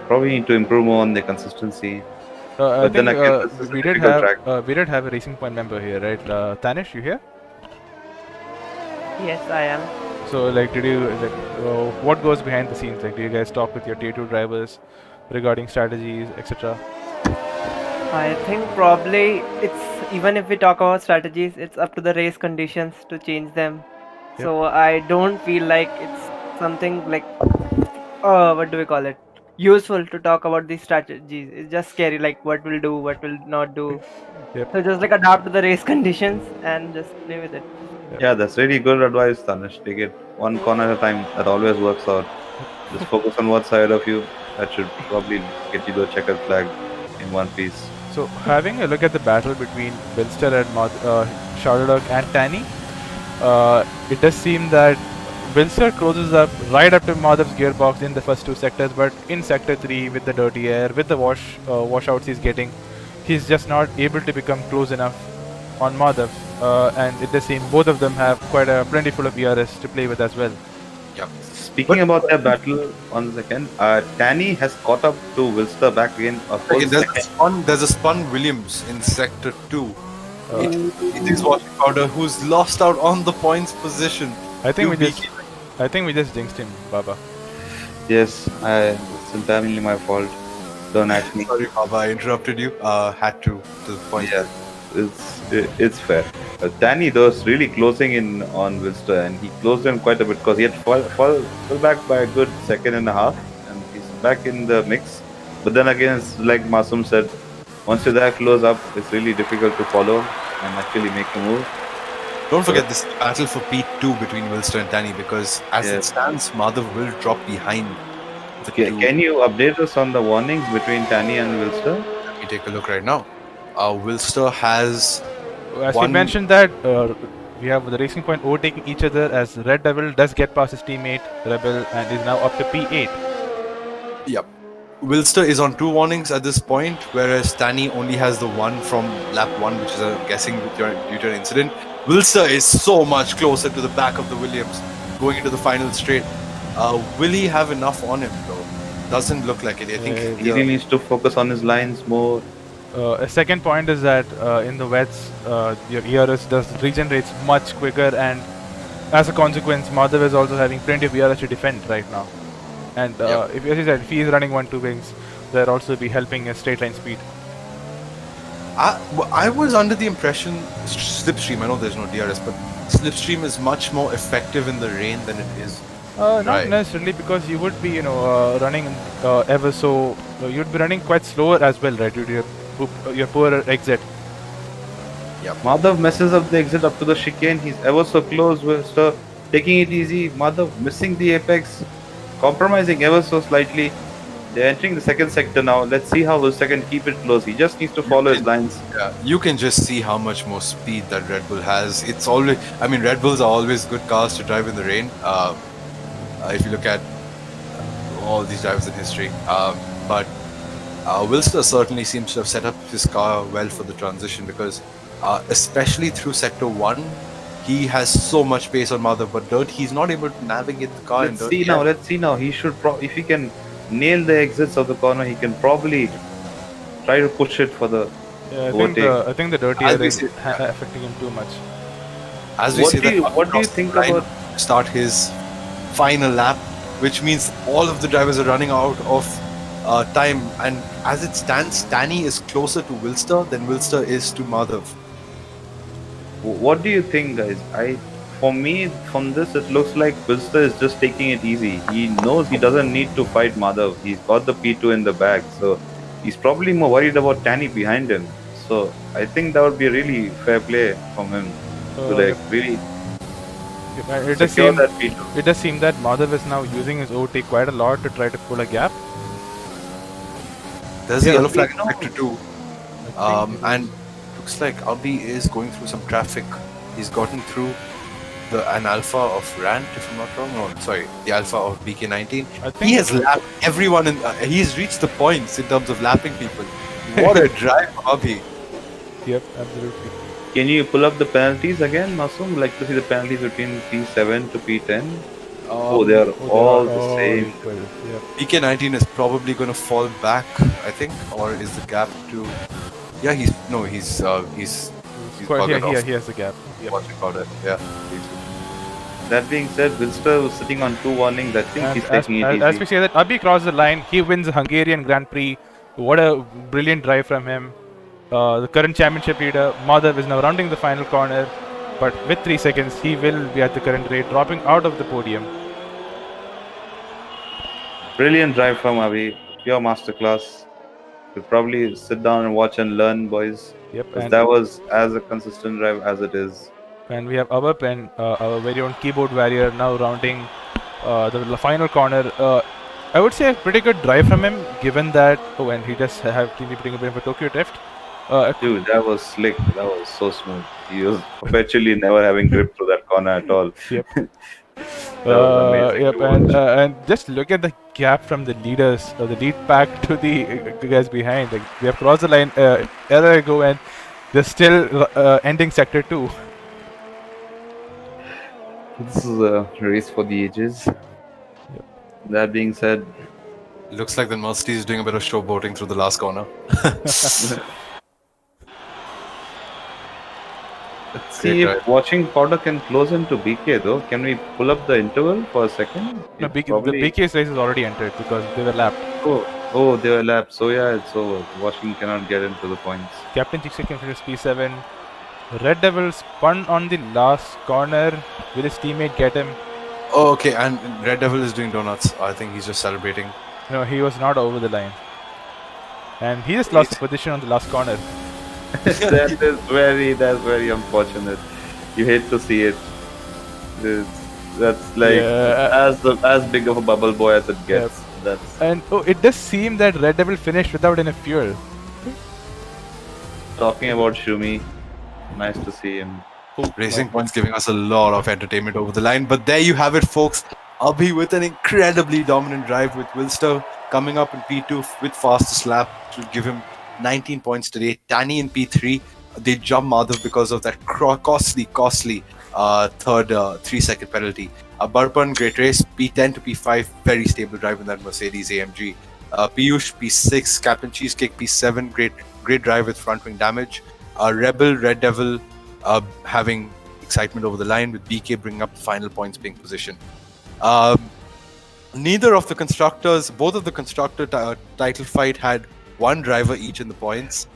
Probably need to improve more on their consistency. But then again, we did have a Racing Point member here, right? Tanish, you here? Yes, I am. So, like, what goes behind the scenes? Like, do you guys talk with your Tier 2 drivers regarding strategies, etc.? I think probably it's, even if we talk about strategies, it's up to the race conditions to change them. So I don't feel like it's something like, what do we call it? Useful to talk about these strategies. It's just scary, like what will do, what will not do. So just like adapt to the race conditions and just play with it. Yeah, that's really good advice, Tanish. Take it one corner at a time. That always works out. Just focus on one side of you. That should probably get you the checkered flag in one piece. So, having a look at the battle between Bilster and Charlotte and Tanny, it does seem that Bilster closes up right up to Madhav's gearbox in the first 2 sectors, but in sector 3 with the dirty air, with the washouts he's getting, he's just not able to become close enough on Madhav. And it does seem both of them have quite a plentiful of ERS to play with as well. Yep. Speaking about their battle, 1 second, Tanny has caught up to Wilster back again. There's a spun Williams in sector 2. It is washing powder who's lost out on the points position. I think we just jinxed him, Baba. Yes, it's entirely my fault. Don't ask me. Sorry, Baba, I interrupted you. Had to the point. Yeah, it's fair. Danny though is really closing in on Wilster, and he closed in quite a bit because he had fall back by a good 1.5 seconds, and he's back in the mix. But then again, it's like Masum said, once you're that close up, it's really difficult to follow and actually make a move. Don't forget this battle for P2 between Wilster and Danny, because as it stands, Madhav will drop behind. Can you update us on the warnings between Tanny and Wilster? Let me take a look right now. Wilster has... As we mentioned that, we have the Racing Point overtaking each other as Red Devil does get past his teammate, Rebel, and is now up to P8. Yep. Wilster is on 2 warnings at this point, whereas Tanny only has the one from lap 1, which is, I'm guessing, due to an incident. Wilster is so much closer to the back of the Williams, going into the final straight. Will he have enough on him, though? Doesn't look like it. I think he really needs to focus on his lines more. A second point is that in the wets, your ERS regenerates much quicker, and as a consequence, Madhav is also having plenty of ERS to defend right now. And if, as you said, if he is running 1-2 wings, they'll also be helping his straight line speed. I was under the impression Slipstream, I know there's no DRS, but Slipstream is much more effective in the rain than it is Not Right. necessarily, because you would be, running ever so. You'd be running quite slower as well, right? Due to your poorer exit. Madhav messes up the exit up to the chicane. He's ever so close with taking it easy. Madhav missing the apex, compromising ever so slightly. They're entering the second sector now. Let's see how Wilster can keep it close. He just needs to follow his lines. Yeah, you can just see how much more speed that Red Bull has. It's always, I mean, Red Bulls are always good cars to drive in the rain. If you look at all these drivers in history, but Wilster certainly seems to have set up his car well for the transition because, especially through Sector 1, he has so much pace on Mother, but Dirt, he's not able to navigate the car in Let's Dirt. see now. Let's see now. He should if he can nail the exits of the corner, he can probably try to push it for the Yeah, overtake. I think the dirty As air we is say- affecting him too much. As we What say do you- that, what do you across think the line about- to start his final lap, which means all of the drivers are running out of time. And as it stands, Danny is closer to Wilster than Wilster is to Madhav. What do you think, guys? For me, from this, it looks like Wilster is just taking it easy. He knows he doesn't need to fight Madhav. He's got the P2 in the bag, so he's probably more worried about Tanny behind him. So I think that would be a really fair play from him to really It does secure seem that P2. it does seem that Madhav is now using his overtake quite a lot to try to pull a gap. There's Yeah, a yellow we flag in know. Sector 2. And looks like Abhi is going through some traffic. He's gotten through an alpha of Rant, if I'm not wrong. No, sorry, the alpha of BK19. I think He has lapped everyone in. He's reached the points in terms of lapping people. What a drive, Abhi. Yep, absolutely. Can you pull up the penalties again, Masoom? Like to see the penalties between P7 to P10? Oh, they are all the same. equal. Yep. BK19 is probably going to fall back, I think, or is the gap to? Yeah, he's Quite, buggered off. he has the gap. Yep. Watching about it. Yeah. That being said, Wilster was sitting on 2 warnings. I think And he's taking it easy. as we say that Abhi crossed the line, he wins the Hungarian Grand Prix. What a brilliant drive from him. The current championship leader, Madhav, is now rounding the final corner, but with 3 seconds, he will be at the current rate, dropping out of the podium. Brilliant drive from Avi. Pure masterclass. You'll probably sit down and watch and learn, boys. Yep, Because and, that was as a consistent drive as it is. and we have Abab and our very own keyboard warrior now rounding the final corner. I would say a pretty good drive from him, given that. Oh, and he does have cleanly putting a bit of a Tokyo drift. Dude, that was slick. That was so smooth. He was perpetually never having grip through that corner at all. Yep. That was amazing Yep, to watch. and just look at the gap from the leaders, the lead pack to the guys behind. Like, we have crossed the line era ago, and they're still ending sector 2. This is a race for the ages. That being said, Looks like the Mercedes is doing a bit of showboating through the last corner. let's see if watching Powder can close him to BK though. Can we pull up the interval for a second? No, It the probably- BK's race is already entered because they were lapped. Oh, they were lapped. So yeah, it's over. Washington cannot get into the points. Captain Chiksa can finish P7. Red Devil spun on the last corner. Will his teammate get him? Oh, okay, and Red Devil is doing donuts. I think he's just celebrating. No, he was not over the line. And he just lost the position on the last corner. That's very unfortunate. You hate to see it. That's like Yeah. as big of a bubble boy as it gets. That's And it does seem that Red Devil finished without any fuel. talking about Shumi. Nice to see him. Racing Point's giving us a lot of entertainment over the line. But there you have it, folks. Abhi with an incredibly dominant drive with Wilster coming up in P2 with fastest lap to give him 19 points today. Tani in P3. They jump Madhav because of that costly third 3-second penalty. Barpan, great race. P10 to P5, very stable drive in that Mercedes AMG. Piyush, P6. Captain Cheesecake, P7, great drive with front wing damage. Rebel, Red Devil, having excitement over the line with BK bringing up the final points being positioned. Neither of the constructors, both of the constructor title fight had one driver each in the points,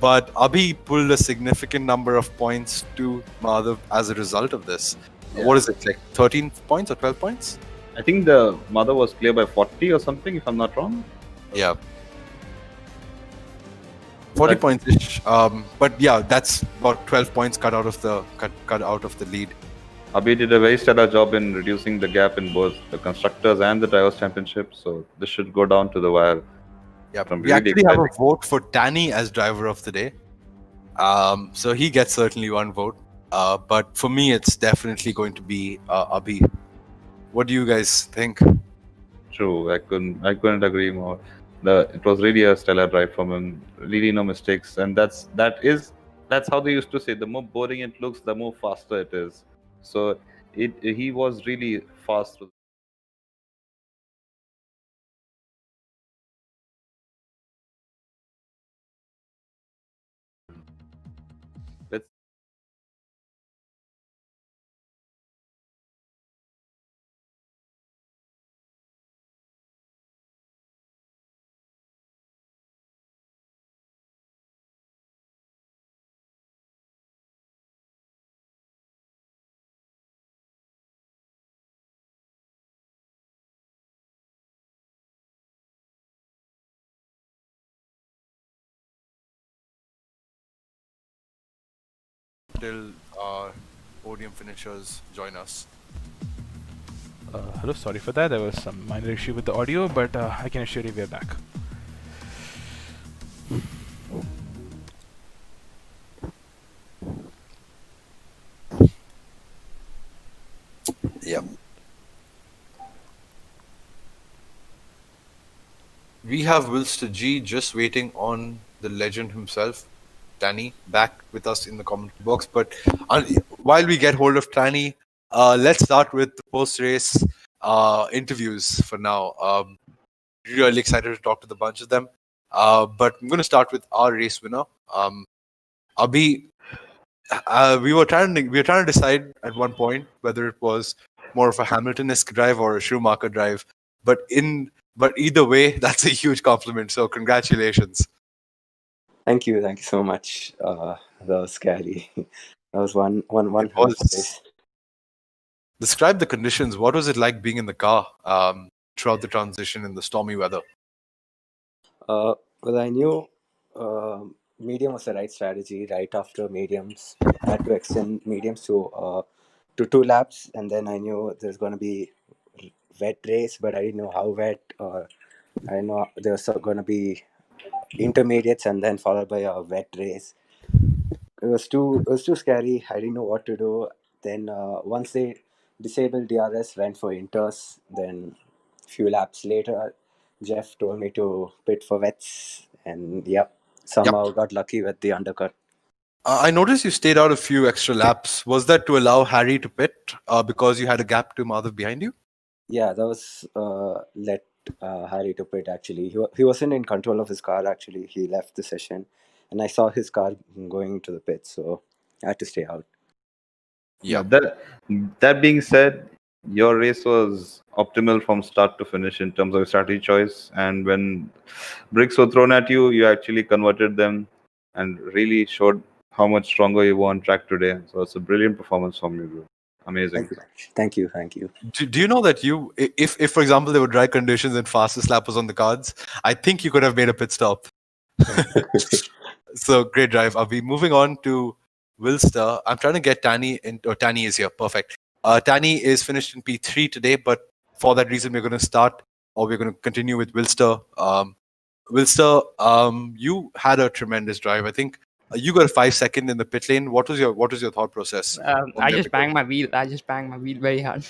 but Abhi pulled a significant number of points to Madhav as a result of this. Yeah. What is it, like 13 points or 12 points? I think the mother was clear by 40 or something, if I'm not wrong. Yeah. 40 That- points ish. But yeah, that's about 12 points cut out of the lead. Abhi did a very stellar job in reducing the gap in both the constructors and the drivers' championship. So this should go down to the wire. Yeah, From we really actually have a exciting. vote for Danny as driver of the day. So he gets certainly one vote. But for me, it's definitely going to be Abhi. What do you guys think? True, I couldn't agree more. It was really a stellar drive from him. Really no mistakes, and that's how they used to say. The more boring it looks, the more faster it is. So he was really fast. Let's Till our podium finishers join us. Hello, sorry for that. There was some minor issue with the audio, but I can assure you we're back. Yeah. We have Wilster G just waiting on the legend himself, Danny, back with us in the commentary box. But while we get hold of Danny, let's start with the post-race interviews for now. Really excited to talk to the bunch of them. But I'm going to start with our race winner. Abhi, we were trying to decide at one point whether it was more of a Hamilton-esque drive or a Schumacher drive. But either way, that's a huge compliment. So congratulations. Thank you so much. That was scary. That was one It hell of a was. race. Describe the conditions. What was it like being in the car throughout the transition in the stormy weather? Well, I knew medium was the right strategy. Right after mediums, I had to extend mediums to 2 laps, and then I knew there's going to be wet race, but I didn't know how wet. I know there was going to be intermediates and then followed by a wet race. It was too scary. I didn't know what to do. Then once they disabled DRS, went for inters. Then a few laps later, Jeff told me to pit for wets, and somehow got lucky with the undercut. I noticed you stayed out a few extra laps. Was that to allow Harry to pit because you had a gap to Madhav behind you? Yeah, that was let Harry to pit actually. He wasn't in control of his car actually. He left the session, and I saw his car going to the pit, so I had to stay out. Yeah. That being said, your race was optimal from start to finish in terms of strategy choice. And when bricks were thrown at you, you actually converted them and really showed how much stronger you were on track today. So it's a brilliant performance from you, bro. Amazing. Thank you. Do you know that if for example there were dry conditions and fastest lap was on the cards, I think you could have made a pit stop. So great drive, Avi. Moving on to Wilster. I'm trying to get Tanny in. Or Tanny is here. Perfect. Tanny is finished in P3 today, but for that reason, we're going to start, or we're going to continue with Wilster. Wilster, you had a tremendous drive. I think you got a 5 second in the pit lane. What was your thought process? I just banged my wheel. Very hard.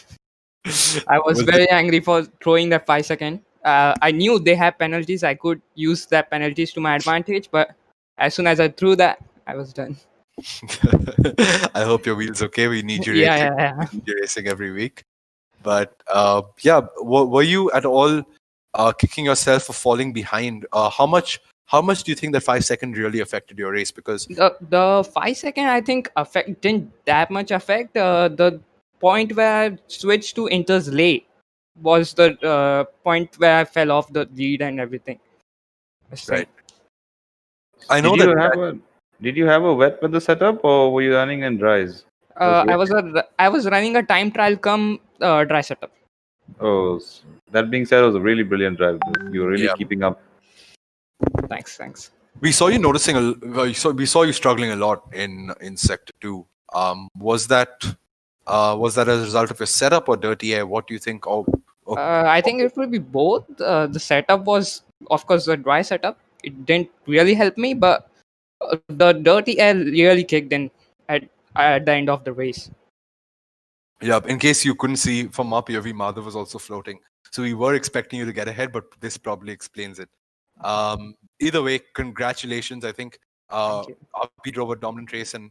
I was very angry for throwing that 5 second. I knew they have penalties. I could use that penalties to my advantage, but as soon as I threw that, I was done. I hope your wheel's okay. We need you Yeah, racing. yeah. We need you racing every week. But were you at all kicking yourself for falling behind? How much do you think that 5 second really affected your race? Because The 5 second I think didn't that much affect. The point where I switched to Inter's late was the point where I fell off the lead and everything. right. I know Did you have a wet weather setup, or were you running in dries? I was running a time trial come dry setup. Oh, that being said, it was a really brilliant drive. You were really Yeah. keeping up. Thanks. We saw you noticing we saw you struggling a lot in sector 2. Was that as a result of your setup or dirty air? What do you think? I think it will be both. The setup was, of course, the dry setup. It didn't really help me, but the dirty air really kicked in at at the end of the race. Yeah, in case you couldn't see from up here, Madhav was also floating. So we were expecting you to get ahead, but this probably explains it. Either way, congratulations. I think Thank you. RP drove a dominant race, and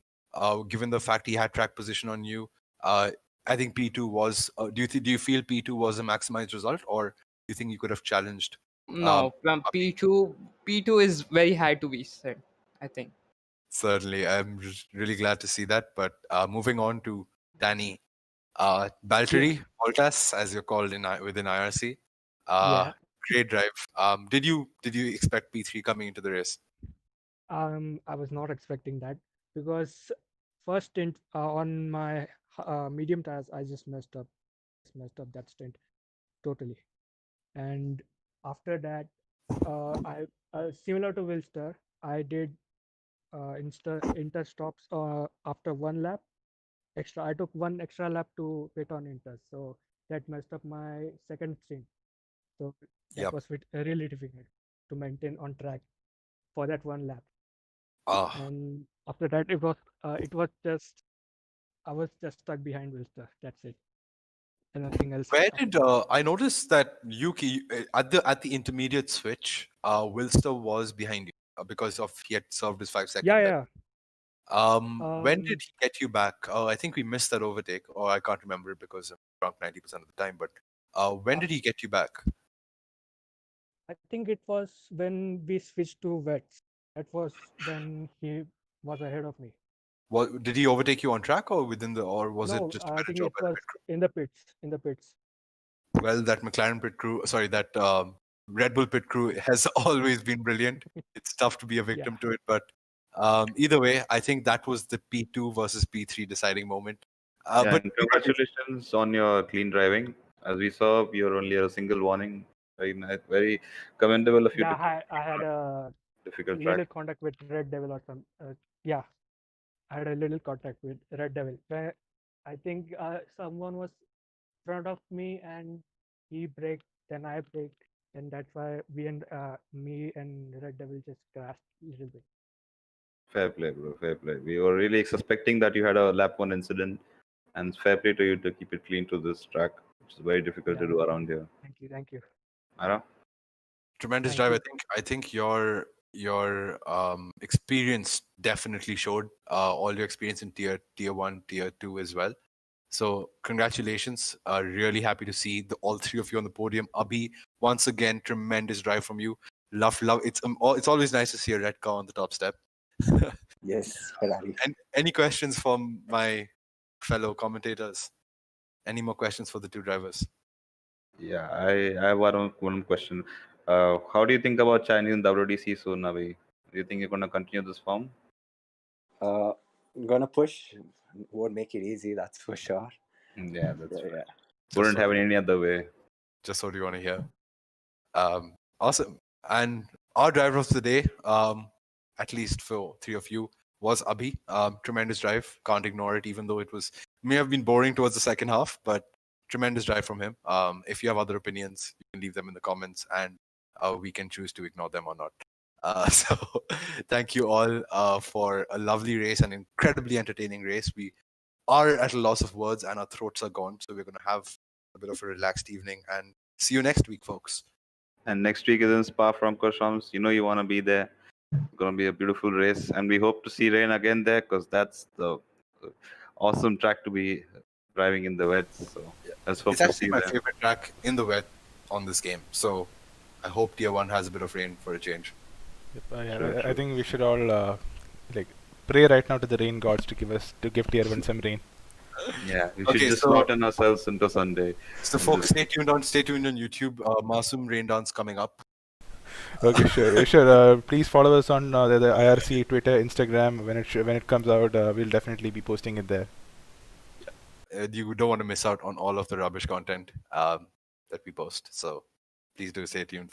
given the fact he had track position on you, I think P2 was. Do you feel P2 was a maximized result, or do you think you could have challenged? No, from RP? P2 is very high to be said, I think. Certainly, I'm really glad to see that. But moving on to Danny. Baltari, Maltas, as you're called within IRC. Yeah. Great drive. Did you expect P3 coming into the race? I was not expecting that because first stint on my medium tires, I just messed up that stint totally. And after that, I similar to Wilster, I did inter stops after one lap extra. I took one extra lap to pit on inter, so that messed up my second stint. So that Yep. was really difficult to maintain on track for that one lap. Ah, And after that, it was just I was just stuck behind Wilster. That's it, and nothing else. where did I noticed that Yuki at the intermediate switch, Wilster was behind you because of he had served his 5 second. Yeah, limit. yeah. When did he get you back? I think we missed that overtake, or I can't remember it because I'm drunk 90% of the time. But when did he get you back? I think it was when we switched to wets. That was when he was ahead of me. Did he overtake you on track or or was it No, just a I better think job it by the was pit crew? in the pits. In the pits. Well, that McLaren pit crew, sorry, that Red Bull pit crew has always been brilliant. It's tough to be a Yeah. victim to it, but either way, I think that was the P2 versus P3 deciding moment. Yeah, But and congratulations on your clean driving. As we saw, you're only a single warning. Very nice, very commendable of you Yeah, to I had a difficult track. little contact with Red Devil or some. Yeah, I had a little contact with Red Devil. Where I think someone was in front of me and he braked, then I braked, and that's why me and Red Devil just crashed a little bit. Fair play, bro. Fair play. We were really suspecting that you had a lap one incident, and fair play to you to keep it clean to this track, which is very difficult Yeah. to do around here. Thank you. Ara? tremendous Thank drive. you. I think your experience definitely showed all your experience in tier 1, tier 2 as well. So congratulations. Really happy to see all three of you on the podium. Abhi, once again, tremendous drive from you. Love. It's always nice to see a red car on the top step. Yes, Ferrari. And any questions from my fellow commentators? Any more questions for the two drivers? Yeah, I have one question. How do you think about Chinese in WDC soon, Navi? Do you think you're going to continue this form? I'm gonna push. Won't make it easy, that's for sure. Yeah, that's Yeah, right. yeah. Wouldn't So- have it any other way. Just what you want to hear. Awesome. And our driver of the day, at least for three of you, was Abhi. Tremendous drive. Can't ignore it, even though it may have been boring towards the second half, but tremendous drive from him. If you have other opinions, you can leave them in the comments, and we can choose to ignore them or not. So thank you all for a lovely race, an incredibly entertaining race. We are at a loss of words and our throats are gone, so we're going to have a bit of a relaxed evening and see you next week, folks. And next week is in Spa Francorchamps. You know you want to be there. It's going to be a beautiful race, and we hope to see rain again there because that's the awesome track to be driving in the wet. So let's hope It's to actually see my that. favorite track in the wet on this game, so I hope tier 1 has a bit of rain for a change. Yep, Sure, I sure. think we should all pray right now to the rain gods to give tier 1 some rain. Yeah, we Okay, should just so- smarten ourselves into Sunday. So folks, stay tuned on YouTube. Masum rain dance coming up. Okay, sure. Please follow us on the IRC Twitter, Instagram. When it comes out, we'll definitely be posting it there. You don't want to miss out on all of the rubbish content. that we post. So please do stay tuned.